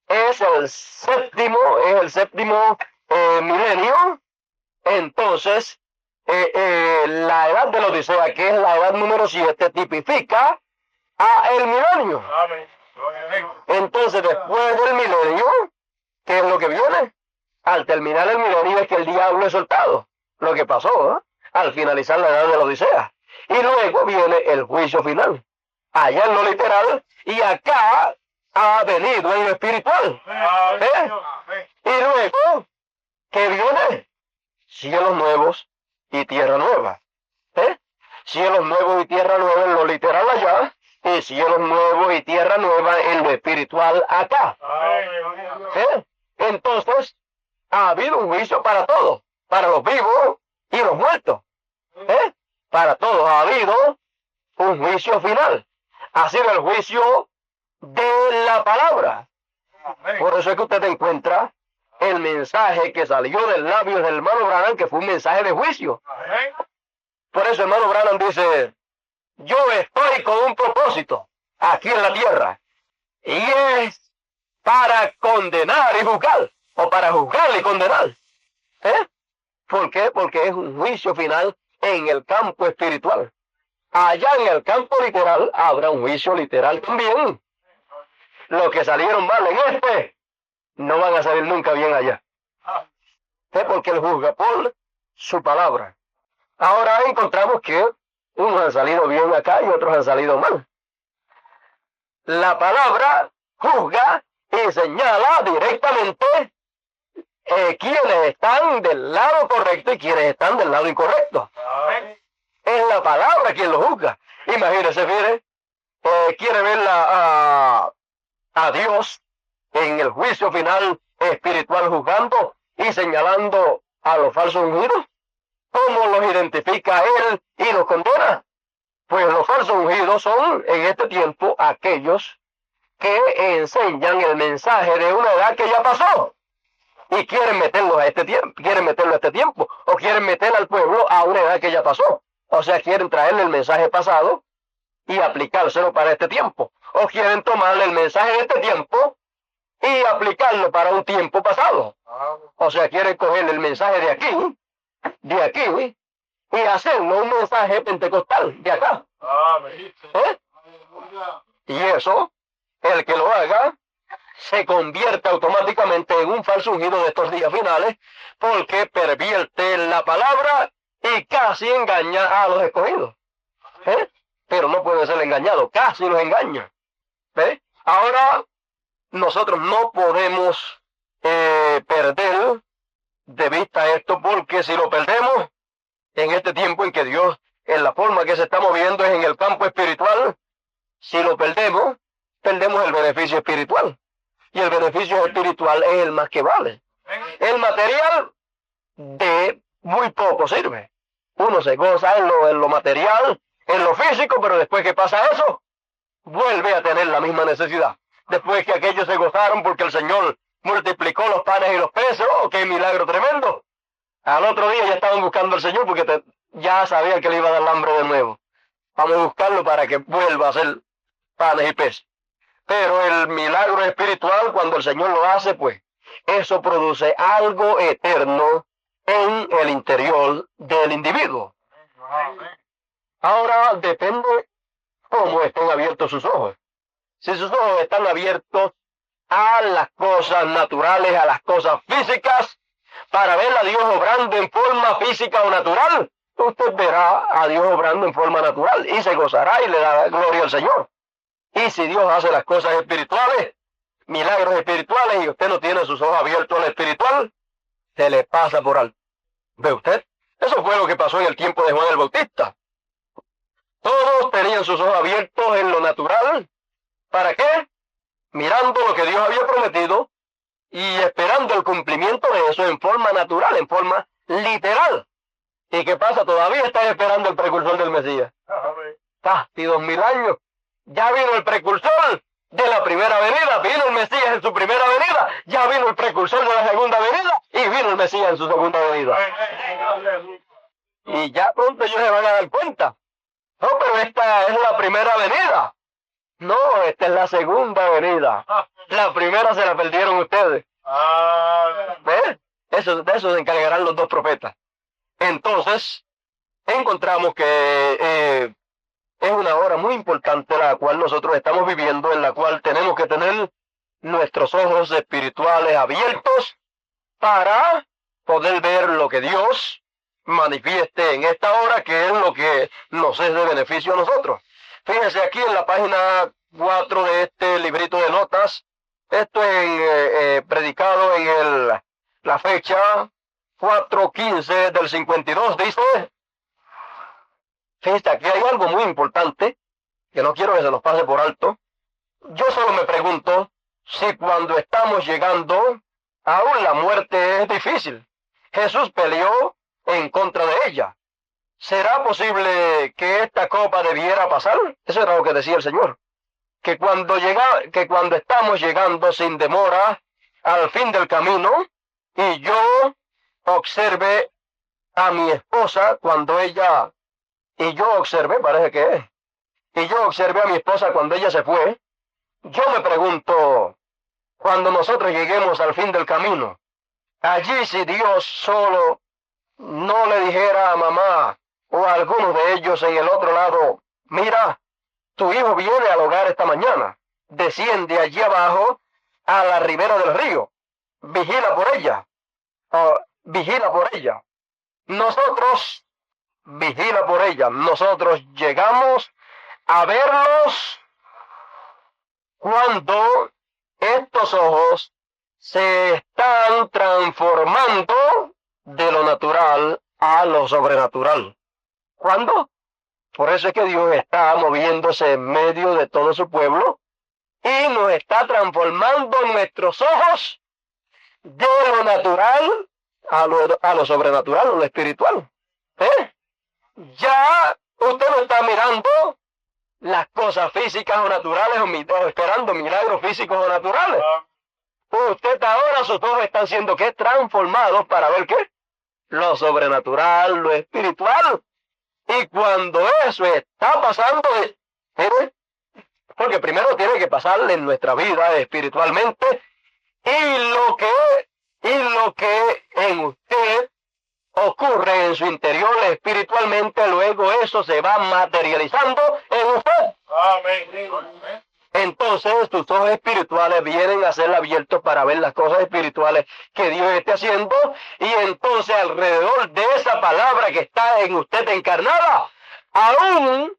es el séptimo milenio. Entonces, la edad de la Odisea, que es la edad número 7, tipifica a el milenio. Amén. Entonces, después del milenio, ¿qué es lo que viene? Al terminar el milenio es que el diablo es soltado. Lo que pasó, al finalizar la edad de la Odisea. Y luego viene el juicio final. Allá en lo literal y acá ha venido en lo espiritual. Y luego, ¿qué viene? Cielos nuevos y tierra nueva. Cielos nuevos y tierra nueva en lo literal allá, y cielos nuevos y tierra nueva en lo espiritual acá. Entonces, ha habido un juicio para todos, para los vivos y los muertos. Para todos ha habido un juicio final. Ha sido el juicio de la palabra. Por eso es que usted encuentra el mensaje que salió del labio del hermano Branham, que fue un mensaje de juicio. Por eso el hermano Branham dice, yo estoy con un propósito aquí en la tierra, y es para condenar y juzgar, o para juzgar y condenar. ¿Por qué? Porque es un juicio final en el campo espiritual. Allá en el campo literal habrá un juicio literal también. Los que salieron mal en este no van a salir nunca bien allá. Porque él juzga por su palabra. Ahora encontramos que unos han salido bien acá y otros han salido mal. La palabra juzga y señala directamente quienes están del lado correcto y quienes están del lado incorrecto. Es la palabra quien lo juzga. Imagínese, mire, quiere ver a Dios en el juicio final espiritual juzgando y señalando a los falsos ungidos. ¿Cómo los identifica él y los condena? Pues los falsos ungidos son en este tiempo aquellos que enseñan el mensaje de una edad que ya pasó y quieren meterlo a este tiempo, o quieren meter al pueblo a una edad que ya pasó. O sea, quieren traerle el mensaje pasado y aplicárselo para este tiempo, o quieren tomarle el mensaje de este tiempo y aplicarlo para un tiempo pasado. O sea, quieren coger el mensaje de aquí, y hacerlo un mensaje pentecostal de acá. Y eso, el que lo haga, se convierte automáticamente en un falso ungido de estos días finales, porque pervierte la palabra y casi engaña a los escogidos. Pero no puede ser engañado, casi los engaña. Ahora, nosotros no podemos perder de vista esto, porque si lo perdemos en este tiempo en que Dios, en la forma que se está moviendo es en el campo espiritual, si lo perdemos, perdemos el beneficio espiritual. Y el beneficio espiritual es el más que vale. El material de muy poco sirve. Uno se goza en lo material, en lo físico, pero después que pasa eso, vuelve a tener la misma necesidad. Después que aquellos se gozaron porque el Señor multiplicó los panes y los peces, ¡oh, qué milagro tremendo! Al otro día ya estaban buscando al Señor porque ya sabían que le iba a dar el hambre de nuevo. Vamos a buscarlo para que vuelva a hacer panes y peces. Pero el milagro espiritual, cuando el Señor lo hace, pues, eso produce algo eterno en el interior del individuo. Ahora depende cómo estén abiertos sus ojos. Si sus ojos están abiertos a las cosas naturales, a las cosas físicas, para ver a Dios obrando en forma física o natural, usted verá a Dios obrando en forma natural y se gozará y le dará gloria al Señor. Y si Dios hace las cosas espirituales, milagros espirituales, y usted no tiene sus ojos abiertos al espiritual, se le pasa por alto. ¿Ve usted? Eso fue lo que pasó en el tiempo de Juan el Bautista. Todos tenían sus ojos abiertos en lo natural. ¿Para qué? Mirando lo que Dios había prometido y esperando el cumplimiento de eso en forma natural, en forma literal. ¿Y qué pasa? Todavía están esperando el precursor del Mesías. Casi 2000 años. Ya vino el precursor de la primera venida, vino el Mesías en su primera venida, ya vino el precursor de la segunda venida y vino el Mesías en su segunda venida. Y ya pronto ellos se van a dar cuenta. No, pero esta es la primera venida. No, esta es la segunda venida. La primera se la perdieron ustedes. ¿Ves? De eso se encargarán los dos profetas. Entonces, encontramos que es una hora muy importante la cual nosotros estamos viviendo, en la cual tenemos que tener nuestros ojos espirituales abiertos para poder ver lo que Dios manifieste en esta hora, que es lo que nos es de beneficio a nosotros. Fíjense aquí en la página 4 de este librito de notas, esto es predicado en la fecha 4/15 del 52, dice... Fíjate, aquí hay algo muy importante que no quiero que se nos pase por alto. Yo solo me pregunto si cuando estamos llegando, aún la muerte es difícil. Jesús peleó en contra de ella. ¿Será posible que esta copa debiera pasar? Eso era lo que decía el Señor. que cuando estamos llegando sin demora al fin del camino, y yo observé a mi esposa cuando ella, y yo observé a mi esposa cuando ella se fue, yo me pregunto, cuando nosotros lleguemos al fin del camino, allí si Dios solo no le dijera a mamá o a alguno de ellos en el otro lado, mira, tu hijo viene al hogar esta mañana, desciende allí abajo a la ribera del río, vigila por ella, nosotros llegamos a verlos cuando estos ojos se están transformando de lo natural a lo sobrenatural. ¿Cuándo? Por eso es que Dios está moviéndose en medio de todo su pueblo y nos está transformando nuestros ojos de lo natural a lo sobrenatural, a lo espiritual. Ya usted no está mirando las cosas físicas o naturales o esperando milagros físicos o naturales. Usted ahora, sus ojos están siendo ¿qué? Transformados para ver ¿qué? Lo sobrenatural, lo espiritual. Y cuando eso está pasando, porque primero tiene que pasarle en nuestra vida espiritualmente, y lo que en usted ocurre en su interior espiritualmente, luego eso se va materializando en usted. Amén. Entonces tus ojos espirituales vienen a ser abiertos para ver las cosas espirituales que Dios esté haciendo, y entonces alrededor de esa palabra que está en usted encarnada, aún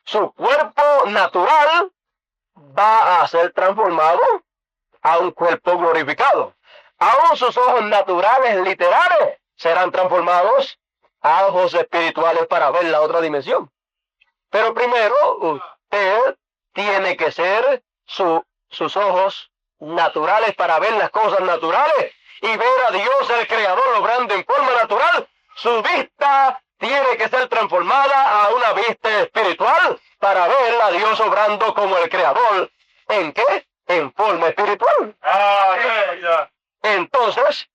su cuerpo natural va a ser transformado a un cuerpo glorificado. Aún sus ojos naturales, literales, serán transformados a ojos espirituales para ver la otra dimensión. Pero primero, usted tiene que ser sus ojos naturales para ver las cosas naturales y ver a Dios el Creador obrando en forma natural. Su vista tiene que ser transformada a una vista espiritual para ver a Dios obrando como el Creador. ¿En qué? En forma espiritual. Entonces,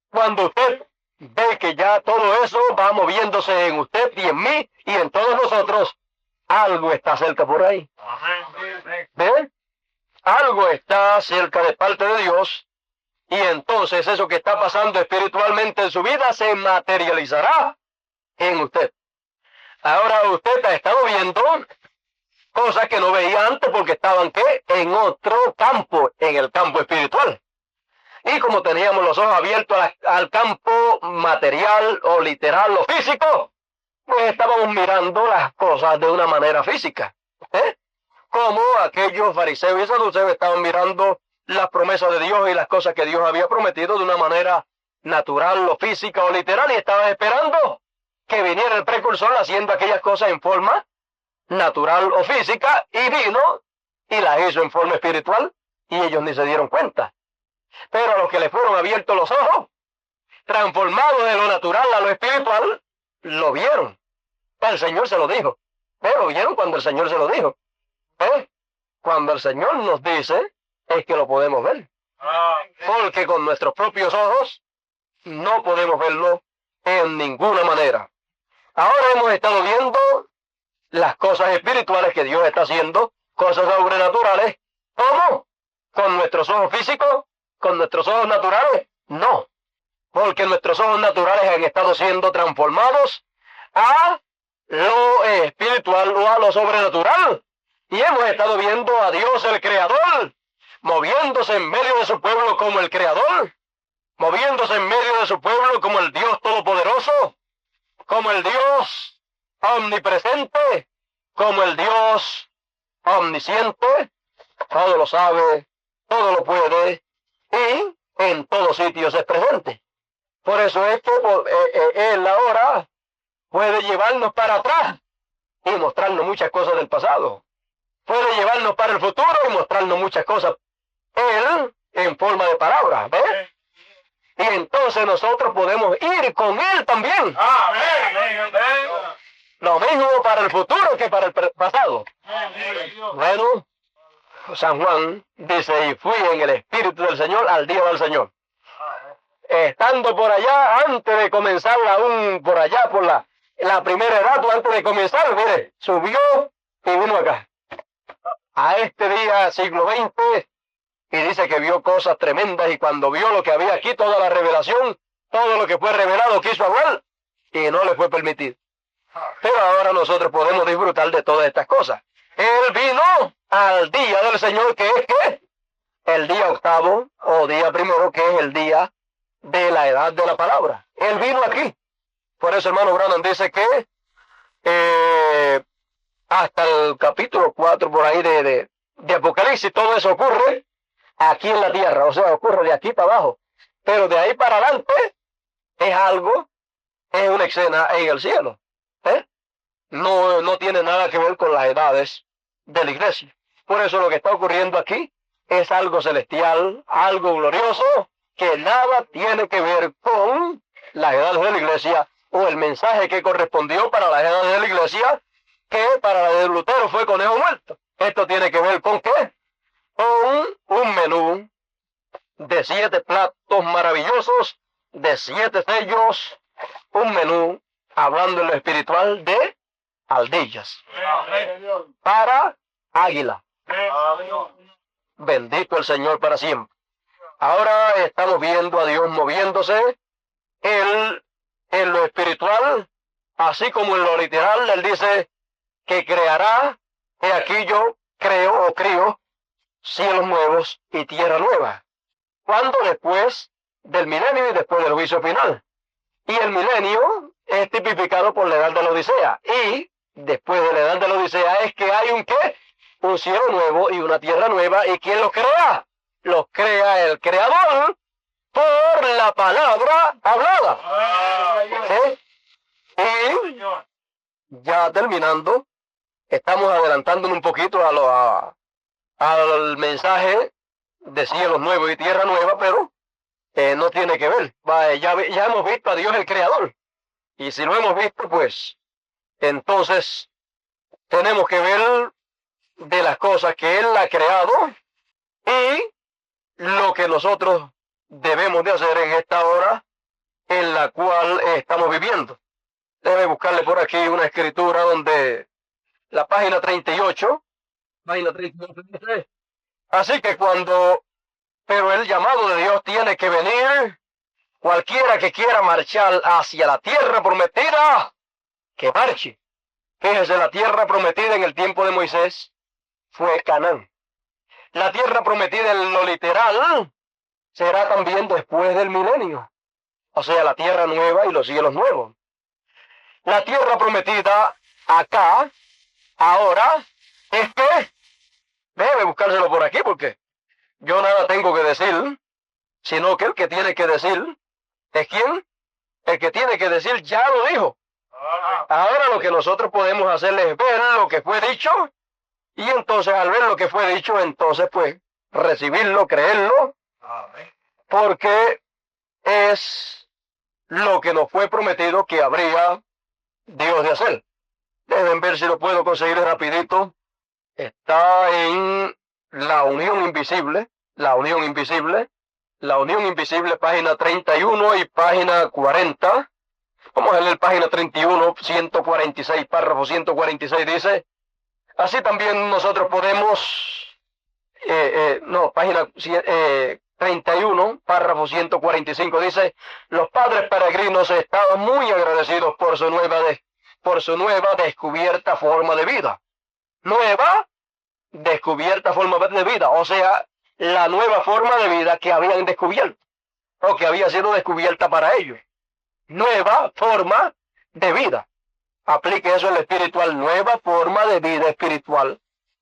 cuando usted ve que ya todo eso va moviéndose en usted y en mí y en todos nosotros, algo está cerca por ahí. ¿Ven? Algo está cerca de parte de Dios, y entonces eso que está pasando espiritualmente en su vida se materializará en usted. Ahora usted ha estado viendo cosas que no veía antes porque estaban ¿qué? En otro campo, en el campo espiritual. Y como teníamos los ojos abiertos al campo material o literal o físico, pues estábamos mirando las cosas de una manera física. Como aquellos fariseos y saduceos estaban mirando las promesas de Dios y las cosas que Dios había prometido de una manera natural o física o literal, y estaban esperando que viniera el precursor haciendo aquellas cosas en forma natural o física, y vino y las hizo en forma espiritual, y ellos ni se dieron cuenta. Pero a los que le fueron abiertos los ojos, transformados de lo natural a lo espiritual, lo vieron. El Señor se lo dijo. Pero vieron cuando el Señor se lo dijo. Cuando el Señor nos dice, es que lo podemos ver. Porque con nuestros propios ojos no podemos verlo en ninguna manera. Ahora hemos estado viendo las cosas espirituales que Dios está haciendo, cosas sobrenaturales. ¿Cómo? ¿Con nuestros ojos físicos? ¿Con nuestros ojos naturales? No. Porque nuestros ojos naturales han estado siendo transformados a lo espiritual o a lo sobrenatural. Y hemos estado viendo a Dios el Creador, moviéndose en medio de su pueblo como el Creador, moviéndose en medio de su pueblo como el Dios Todopoderoso, como el Dios omnipresente, como el Dios omnisciente, todo lo sabe, todo lo puede, y en todos sitios es presente. Por eso es que Él ahora puede llevarnos para atrás y mostrarnos muchas cosas del pasado. Puede llevarnos para el futuro y mostrarnos muchas cosas. Él en forma de palabras, ¿ves? Y entonces nosotros podemos ir con Él también. lo mismo para el futuro que para el pasado. Bueno, San Juan dice, y fui en el Espíritu del Señor al día del Señor. Estando por allá, antes de comenzar aún por allá, por la primera edad, antes de comenzar, mire, subió y vino acá. A este día, siglo XX, y dice que vio cosas tremendas, y cuando vio lo que había aquí, toda la revelación, todo lo que fue revelado, quiso hablar, y no le fue permitido. Pero ahora nosotros podemos disfrutar de todas estas cosas. Él vino al día del Señor, que es ¿qué? El día octavo, o día primero, que es el día de la edad de la palabra. Él vino aquí. Por eso, hermano Branham dice que hasta el capítulo 4 por ahí de Apocalipsis, todo eso ocurre aquí en la tierra, o sea, ocurre de aquí para abajo. Pero de ahí para adelante es algo, es una escena en el cielo. No tiene nada que ver con las edades de la iglesia. Por eso lo que está ocurriendo aquí es algo celestial, algo glorioso, que nada tiene que ver con las edades de la iglesia, o el mensaje que correspondió para las edades de la iglesia, que para la de Lutero fue conejo muerto. Esto tiene que ver con ¿qué? Con un menú de 7 platos maravillosos, de 7 sellos, un menú, hablando en lo espiritual, de aldillas para águila. Bendito el Señor para siempre. Ahora estamos viendo a Dios moviéndose en lo espiritual, así como en lo literal. Él dice que creará, y aquí yo creo o crío cielos nuevos y tierra nueva. ¿Cuándo? Después del milenio y después del juicio final. Y el milenio es tipificado por la edad de la Odisea. Y después de la edad de la Odisea es que hay un ¿qué? Un cielo nuevo y una tierra nueva. ¿Y quién los crea? Los crea el Creador por la palabra hablada. ¿Sí? Y ya terminando, estamos adelantándonos un poquito al mensaje de cielos nuevos y tierra nueva, pero no tiene que ver. Ya hemos visto a Dios el Creador. Y si lo hemos visto, pues entonces tenemos que ver de las cosas que Él ha creado y lo que nosotros debemos de hacer en esta hora en la cual estamos viviendo. Debe buscarle por aquí una escritura donde la página 38 dice, así que pero el llamado de Dios tiene que venir. Cualquiera que quiera marchar hacia la tierra prometida, que marche. Fíjese, la tierra prometida en el tiempo de Moisés fue Canaán. La tierra prometida en lo literal será también después del milenio. O sea, la tierra nueva y los cielos nuevos. La tierra prometida acá, ahora, es que, debe buscárselo por aquí porque yo nada tengo que decir, sino que el que tiene que decir es ¿quién? El que tiene que decir ya lo dijo. Ahora lo que nosotros podemos hacer es ver lo que fue dicho, y entonces al ver lo que fue dicho, entonces pues recibirlo, creerlo, porque es lo que nos fue prometido que habría Dios de hacer. Deben ver si lo puedo conseguir rapidito. Está en La Unión Invisible, página 31 y página 40. Vamos a leer página 31, 146, párrafo 146, dice, así también nosotros podemos, página 31, párrafo 145, dice, los padres peregrinos estaban muy agradecidos por su nueva descubierta forma de vida. Nueva descubierta forma de vida, o sea, la nueva forma de vida que habían descubierto, o que había sido descubierta para ellos. Nueva forma de vida. Aplique eso en lo espiritual, nueva forma de vida espiritual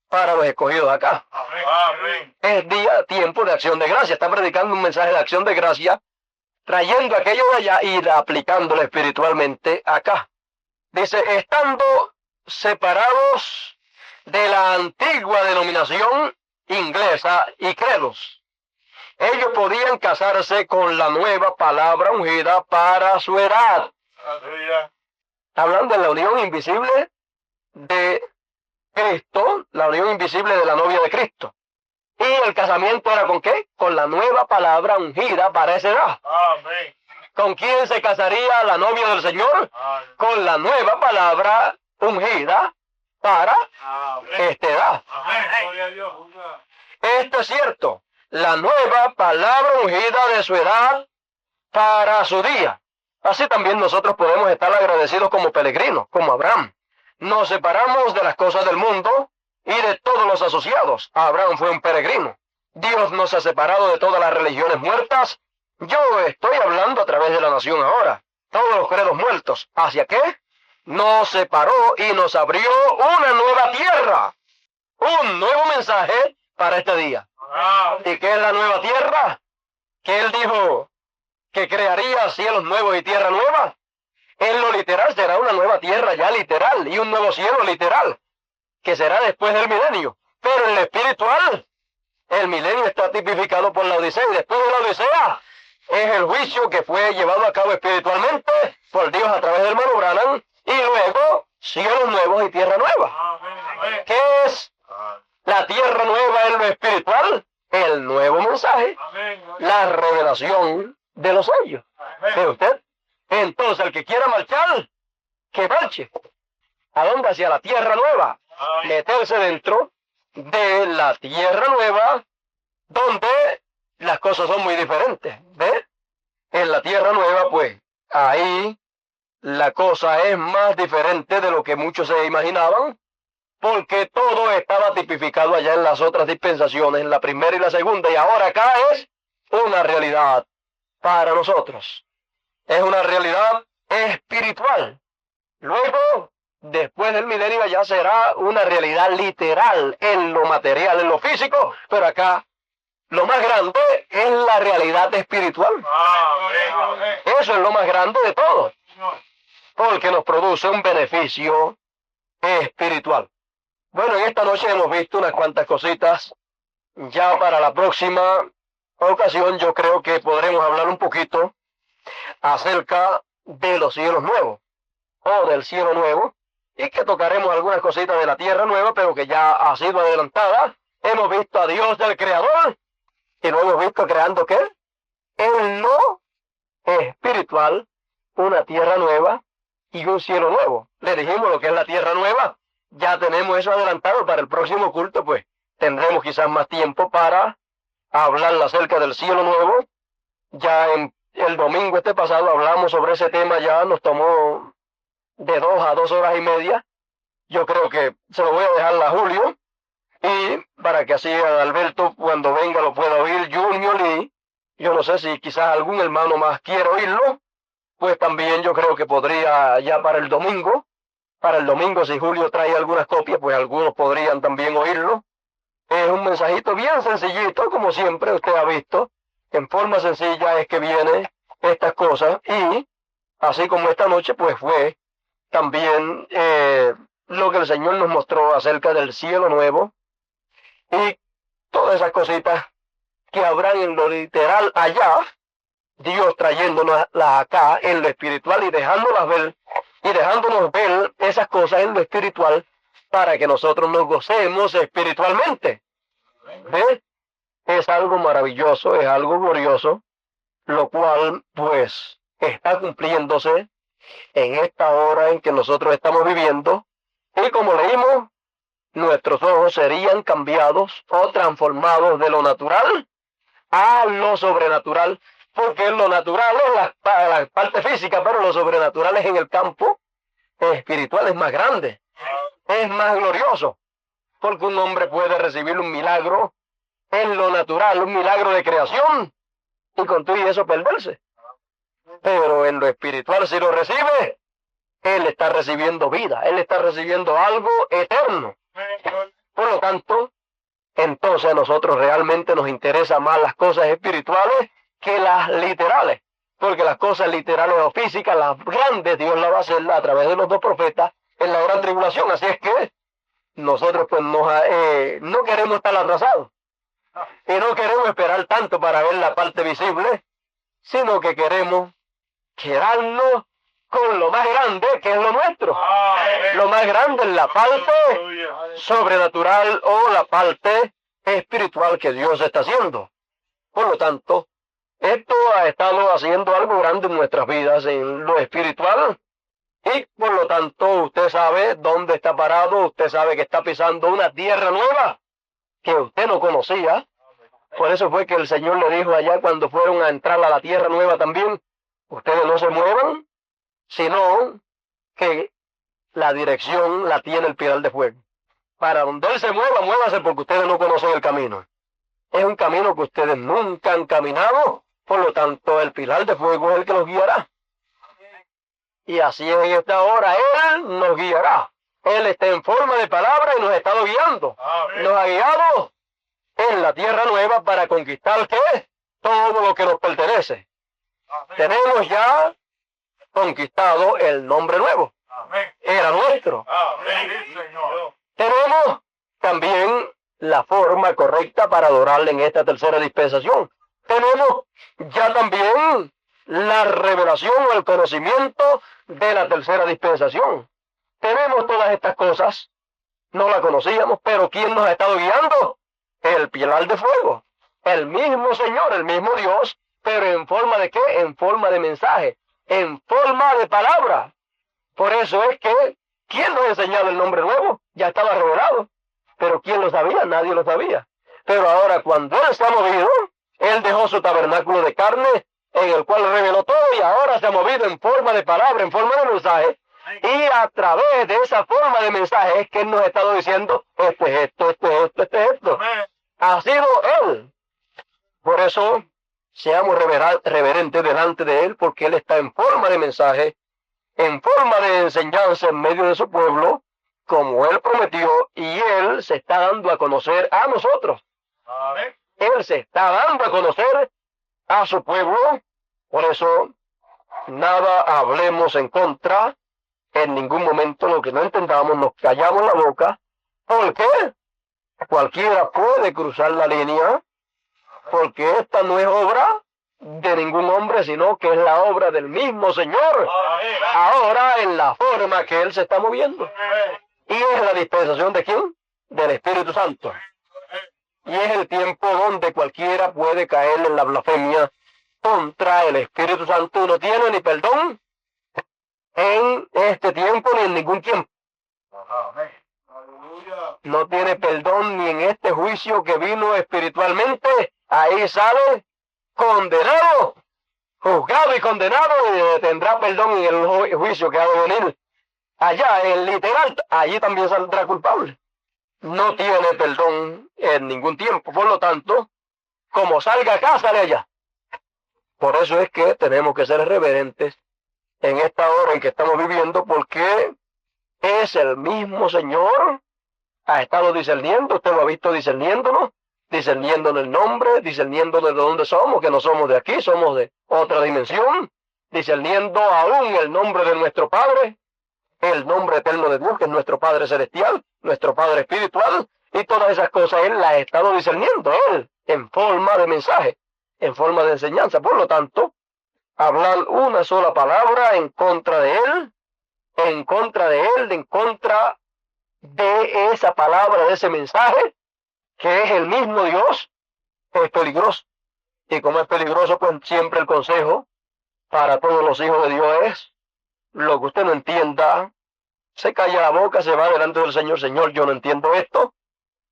para los escogidos acá. Amén. Es tiempo de acción de gracia. Está predicando un mensaje de acción de gracia, trayendo aquello de allá y aplicándolo espiritualmente acá. Dice, estando separados de la antigua denominación inglesa y credos, ellos podían casarse con la nueva palabra ungida para su edad. hablando de la unión invisible de Cristo, la unión invisible de la novia de Cristo. Y el casamiento era ¿con qué? Con la nueva palabra ungida para esa edad. Amén. ¿Con quién se casaría la novia del Señor? Amén. Con la nueva palabra ungida para Amén. esta edad. Amén. Gloria a Dios. Esto es cierto. La nueva palabra ungida de su edad para su día. Así también nosotros podemos estar agradecidos como peregrinos, como Abraham. Nos separamos de las cosas del mundo y de todos los asociados. Abraham fue un peregrino. Dios nos ha separado de todas las religiones muertas. Yo estoy hablando a través de la nación ahora. Todos los credos muertos. ¿Hacia qué? Nos separó y nos abrió una nueva tierra. Un nuevo mensaje para este día. Amén. ¿Y qué es la nueva tierra? Que Él dijo que crearía cielos nuevos y tierra nueva. En lo literal será una nueva tierra ya literal y un nuevo cielo literal, que será después del milenio. Pero en lo espiritual, el milenio está tipificado por la Odisea, y después de la Odisea es el juicio que fue llevado a cabo espiritualmente por Dios a través del hermano Branham, y luego cielos nuevos y tierra nueva. Amén. Amén. ¿Qué es la tierra nueva en lo espiritual? El nuevo mensaje, Amén. la revelación de los sellos. ¿Ve usted? Entonces el que quiera marchar, que marche. ¿A dónde? Hacia la tierra nueva. Meterse dentro de la tierra nueva, donde las cosas son muy diferentes. ¿Ve? En la tierra nueva, pues, ahí la cosa es más diferente de lo que muchos se imaginaban, porque todo estaba tipificado allá en las otras dispensaciones, en la primera y la segunda, y ahora acá es una realidad para nosotros. Es una realidad espiritual. Luego, después del milenio ya será una realidad literal en lo material, en lo físico, pero acá lo más grande es la realidad espiritual. Amén. Eso es lo más grande de todo, porque nos produce un beneficio espiritual. Bueno, en esta noche hemos visto unas cuantas cositas. Ya para la próxima ocasión yo creo que podremos hablar un poquito acerca de los cielos nuevos o del cielo nuevo, y que tocaremos algunas cositas de la tierra nueva, pero que ya ha sido adelantada. Hemos visto a Dios del Creador y lo hemos visto creando ¿qué? En lo espiritual, una tierra nueva y un cielo nuevo. Le dijimos lo que es la tierra nueva. Ya tenemos eso adelantado. Para el próximo culto, pues tendremos quizás más tiempo para hablar acerca del cielo nuevo. Ya en el domingo pasado hablamos sobre ese tema, ya nos tomó de 2 a 2 horas y media. Yo creo que se lo voy a dejar a Julio, y para que así Alberto cuando venga lo pueda oír, Junior, y yo no sé si quizás algún hermano más quiera oírlo, pues también yo creo que podría ya para el domingo si Julio trae algunas copias, pues algunos podrían también oírlo. Es un mensajito bien sencillito, como siempre usted ha visto. En forma sencilla es que vienen estas cosas, y así como esta noche pues fue también lo que el Señor nos mostró acerca del cielo nuevo y todas esas cositas que habrán en lo literal allá, Dios trayéndonos acá en lo espiritual y dejándonos ver esas cosas en lo espiritual para que nosotros nos gocemos espiritualmente. ¿Ves? Es algo maravilloso, es algo glorioso, lo cual pues está cumpliéndose en esta hora en que nosotros estamos viviendo, y como leímos, nuestros ojos serían cambiados o transformados de lo natural a lo sobrenatural, porque lo natural es la parte física, pero lo sobrenatural es en el campo espiritual, es más grande, es más glorioso, porque un hombre puede recibir un milagro en lo natural, un milagro de creación, y con todo y eso perderse. Pero en lo espiritual, si lo recibe, él está recibiendo vida, él está recibiendo algo eterno. Por lo tanto, entonces a nosotros realmente nos interesan más las cosas espirituales que las literales, porque las cosas literales o físicas, las grandes, Dios las va a hacer a través de los 2 profetas en la gran tribulación. Así es que nosotros pues no queremos estar atrasados y no queremos esperar tanto para ver la parte visible, sino que queremos quedarnos con lo más grande que es lo nuestro. Amén. Lo más grande es la parte Aleluya. sobrenatural o la parte espiritual que Dios está haciendo. Por lo tanto, esto ha estado haciendo algo grande en nuestras vidas, en lo espiritual, y por lo tanto usted sabe dónde está parado, usted sabe que está pisando una tierra nueva que usted no conocía. Por eso fue que el Señor le dijo allá cuando fueron a entrar a la tierra nueva también, ustedes no se muevan, sino que la dirección la tiene el pilar de fuego. Para donde Él se mueva, muévase porque ustedes no conocen el camino. Es un camino que ustedes nunca han caminado, por lo tanto el pilar de fuego es el que los guiará. Y así en esta hora Él nos guiará. Él está en forma de palabra y nos ha estado guiando. Amén. Nos ha guiado en la tierra nueva para conquistar ¿qué? Todo lo que nos pertenece. Amén. Tenemos ya conquistado el nombre nuevo. Amén. Era nuestro. Amén. Sí, Señor. Tenemos también la forma correcta para adorarle en esta tercera dispensación. Tenemos ya también la revelación o el conocimiento de la tercera dispensación. Tenemos todas estas cosas, no la conocíamos, pero ¿quién nos ha estado guiando? El pilar de fuego, el mismo Señor, el mismo Dios, pero ¿en forma de qué? En forma de mensaje, en forma de palabra. Por eso es que, ¿quién nos ha enseñado el nombre nuevo? Ya estaba revelado, pero ¿quién lo sabía? Nadie lo sabía. Pero ahora cuando Él se ha movido, Él dejó su tabernáculo de carne, en el cual reveló todo, y ahora se ha movido en forma de palabra, en forma de mensaje, y a través de esa forma de mensaje es que Él nos ha estado diciendo, esto es esto, esto es esto, esto es esto. Amén. Ha sido Él. Por eso, seamos reverentes delante de Él, porque Él está en forma de mensaje, en forma de enseñanza en medio de su pueblo, como Él prometió, y Él se está dando a conocer a nosotros. Amén. Él se está dando a conocer a su pueblo. Por eso, nada hablemos en contra. En ningún momento lo que no entendamos nos callamos la boca. ¿Por qué? Cualquiera puede cruzar la línea, porque esta no es obra de ningún hombre, sino que es la obra del mismo Señor. Amén. Ahora en la forma que Él se está moviendo. Amén. ¿Y es la dispensación de quién? Del Espíritu Santo. Y es el tiempo donde cualquiera puede caer en la blasfemia contra el Espíritu Santo. No tiene ni perdón en este tiempo ni en ningún tiempo. Amén. Aleluya. No tiene perdón ni en este juicio que vino espiritualmente. Ahí sale condenado, juzgado y condenado, y tendrá perdón en el juicio que ha de venir. Allá, en literal, allí también saldrá culpable. No tiene perdón en ningún tiempo. Por lo tanto, como salga acá, sale allá. Por eso es que tenemos que ser reverentes en esta hora en que estamos viviendo, porque es el mismo Señor. Ha estado discerniendo, usted lo ha visto discerniéndonos, discerniéndonos el nombre, discerniendo de dónde somos, que no somos de aquí, somos de otra dimensión, discerniendo aún el nombre de nuestro Padre, el nombre eterno de Dios, que es nuestro Padre Celestial, nuestro Padre Espiritual, y todas esas cosas Él las ha estado discerniendo, Él, en forma de mensaje, en forma de enseñanza. Por lo tanto, hablar una sola palabra en contra de Él, en contra de Él, en contra de esa palabra, de ese mensaje, que es el mismo Dios, es peligroso. Y como es peligroso, pues siempre el consejo para todos los hijos de Dios es: lo que usted no entienda, se calla la boca, se va delante del Señor. Señor, yo no entiendo esto.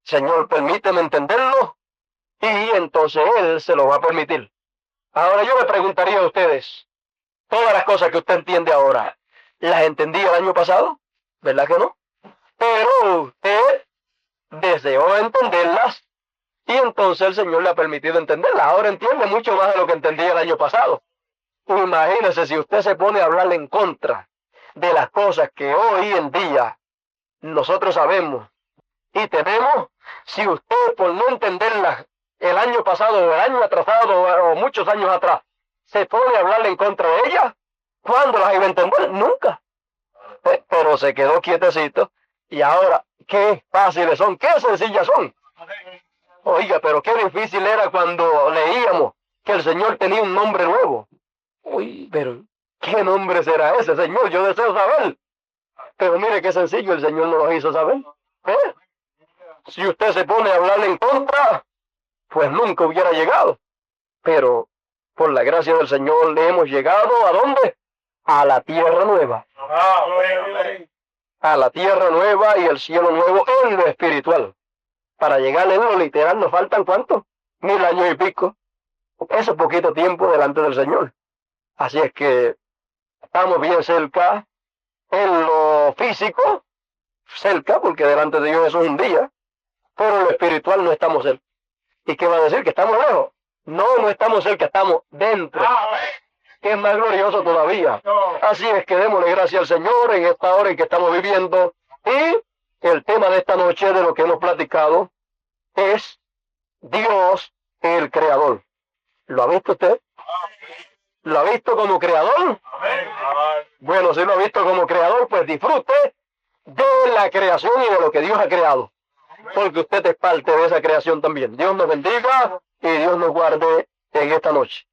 Señor, permíteme entenderlo. Y entonces Él se lo va a permitir. Ahora yo le preguntaría a ustedes, todas las cosas que usted entiende ahora, ¿las entendía el año pasado? ¿Verdad que no? Pero usted deseó entenderlas y entonces el Señor le ha permitido entenderlas. Ahora entiende mucho más de lo que entendía el año pasado. Imagínese si usted se pone a hablar en contra de las cosas que hoy en día nosotros sabemos y tenemos. Si usted, por no entenderlas el año pasado o el año atrasado o muchos años atrás, se pone a hablarle en contra de ellas, ¿cuándo las iba a entender? Nunca. Pero se quedó quietecito y ahora qué fáciles son, qué sencillas son. Oiga, pero qué difícil era cuando leíamos que el Señor tenía un nombre nuevo. Uy, pero ¿Qué nombre será ese, Señor? Yo deseo saber. Pero mire qué sencillo, el Señor nos lo hizo saber. ¿Eh? Si usted se pone a hablarle en contra, pues nunca hubiera llegado. Pero por la gracia del Señor le hemos llegado ¿a dónde? A la tierra nueva. Amén. A la tierra nueva y el cielo nuevo en lo espiritual. Para llegar en lo literal nos faltan ¿cuánto? 1000 años y pico. Eso es poquito tiempo delante del Señor. Así es que estamos bien cerca en lo físico, cerca, porque delante de Dios eso es un día, pero en lo espiritual no estamos cerca. ¿Y qué va a decir? ¿Que estamos lejos? No, no estamos cerca, estamos dentro, que es más glorioso todavía. Así es que démosle gracias al Señor en esta hora en que estamos viviendo. Y el tema de esta noche, de lo que hemos platicado, es Dios el Creador. ¿Lo ha visto usted? ¿Lo ha visto como creador? Amén. Bueno, si lo ha visto como creador, pues disfrute de la creación y de lo que Dios ha creado. Porque usted es parte de esa creación también. Dios nos bendiga y Dios nos guarde en esta noche.